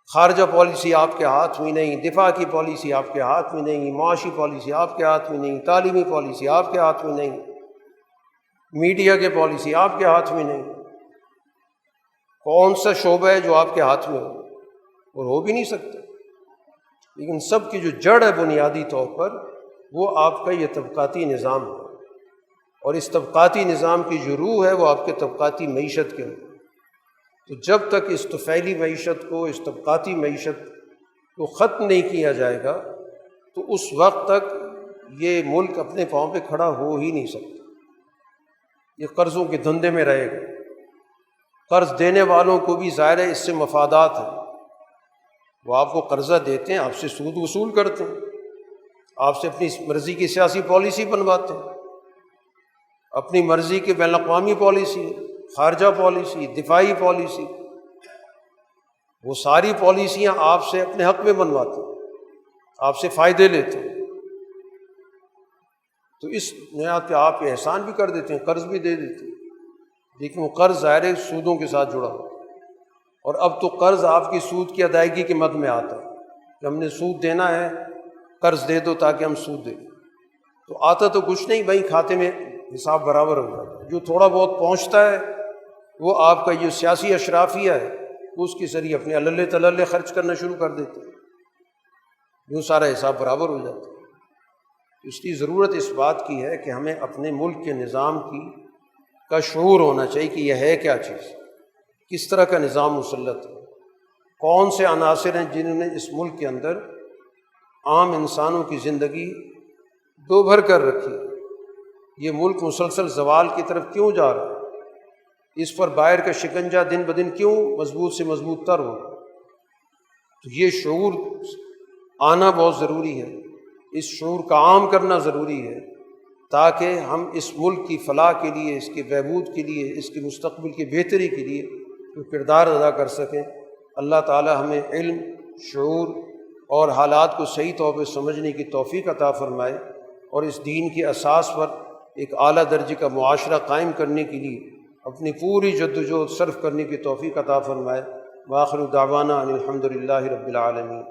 خارجہ پالیسی آپ کے ہاتھ میں نہیں، دفاع کی پالیسی آپ کے ہاتھ میں نہیں، معاشی پالیسی آپ کے ہاتھ میں نہیں، تعلیمی پالیسی آپ کے ہاتھ میں نہیں، میڈیا کے پالیسی آپ کے ہاتھ میں نہیں۔ کون سا شعبہ ہے جو آپ کے ہاتھ میں ہو؟ اور ہو بھی نہیں سکتا۔ لیکن سب کی جو جڑ ہے بنیادی طور پر، وہ آپ کا یہ طبقاتی نظام ہے، اور اس طبقاتی نظام کی جو روح ہے وہ آپ کے طبقاتی معیشت کے اندر۔ تو جب تک اس طفیلی معیشت کو، اس طبقاتی معیشت کو ختم نہیں کیا جائے گا، تو اس وقت تک یہ ملک اپنے پاؤں پہ کھڑا ہو ہی نہیں سکتا۔ یہ قرضوں کے دھندے میں رہے گا۔ قرض دینے والوں کو بھی ظاہر ہے اس سے مفادات ہیں، وہ آپ کو قرضہ دیتے ہیں، آپ سے سود وصول کرتے ہیں، آپ سے اپنی مرضی کی سیاسی پالیسی بنواتے ہیں، اپنی مرضی کی بین الاقوامی پالیسی، خارجہ پالیسی، دفاعی پالیسی، وہ ساری پالیسیاں آپ سے اپنے حق میں بنواتے ہیں، آپ سے فائدے لیتے ہیں۔ تو اس بنیاد پہ آپ احسان بھی کر دیتے ہیں، قرض بھی دے دیتے ہیں، لیکن وہ قرض ظاہر ہے سودوں کے ساتھ جڑا ہوا، اور اب تو قرض آپ کی سود کی ادائیگی کے مد میں آتا ہے کہ ہم نے سود دینا ہے، قرض دے دو تاکہ ہم سود دیں۔ تو آتا تو کچھ نہیں، بھائی کھاتے میں حساب برابر ہو جاتا ہے، جو تھوڑا بہت پہنچتا ہے وہ آپ کا جو سیاسی اشرافیہ ہے اس کے ذریعے اپنے اللہ تللے خرچ کرنا شروع کر دیتے ہیں، یوں سارا حساب برابر ہو جاتا ہے۔ اس کی ضرورت اس بات کی ہے کہ ہمیں اپنے ملک کے نظام کا شعور ہونا چاہیے کہ یہ ہے کیا چیز، کس طرح کا نظام مسلط ہے، کون سے عناصر ہیں جنہوں نے اس ملک کے اندر عام انسانوں کی زندگی دو بھر کر رکھی۔ یہ ملک مسلسل زوال کی طرف کیوں جا رہا ہے، اس پر باہر کا شکنجہ دن بدن کیوں مضبوط سے مضبوط تر ہو۔ تو یہ شعور آنا بہت ضروری ہے، اس شعور کا عام کرنا ضروری ہے، تاکہ ہم اس ملک کی فلاح کے لیے، اس کے بہبود کے لیے، اس کے مستقبل کی بہتری کے لیے کوئی کردار ادا کر سکیں۔ اللہ تعالی ہمیں علم، شعور اور حالات کو صحیح طور پہ سمجھنے کی توفیق عطا فرمائے، اور اس دین کی اساس پر ایک اعلیٰ درجے کا معاشرہ قائم کرنے کے لیے اپنی پوری جدوجہد صرف کرنے کی توفیق عطا فرمائے۔ وآخر دعوانا ان الحمد للہ رب العالمین۔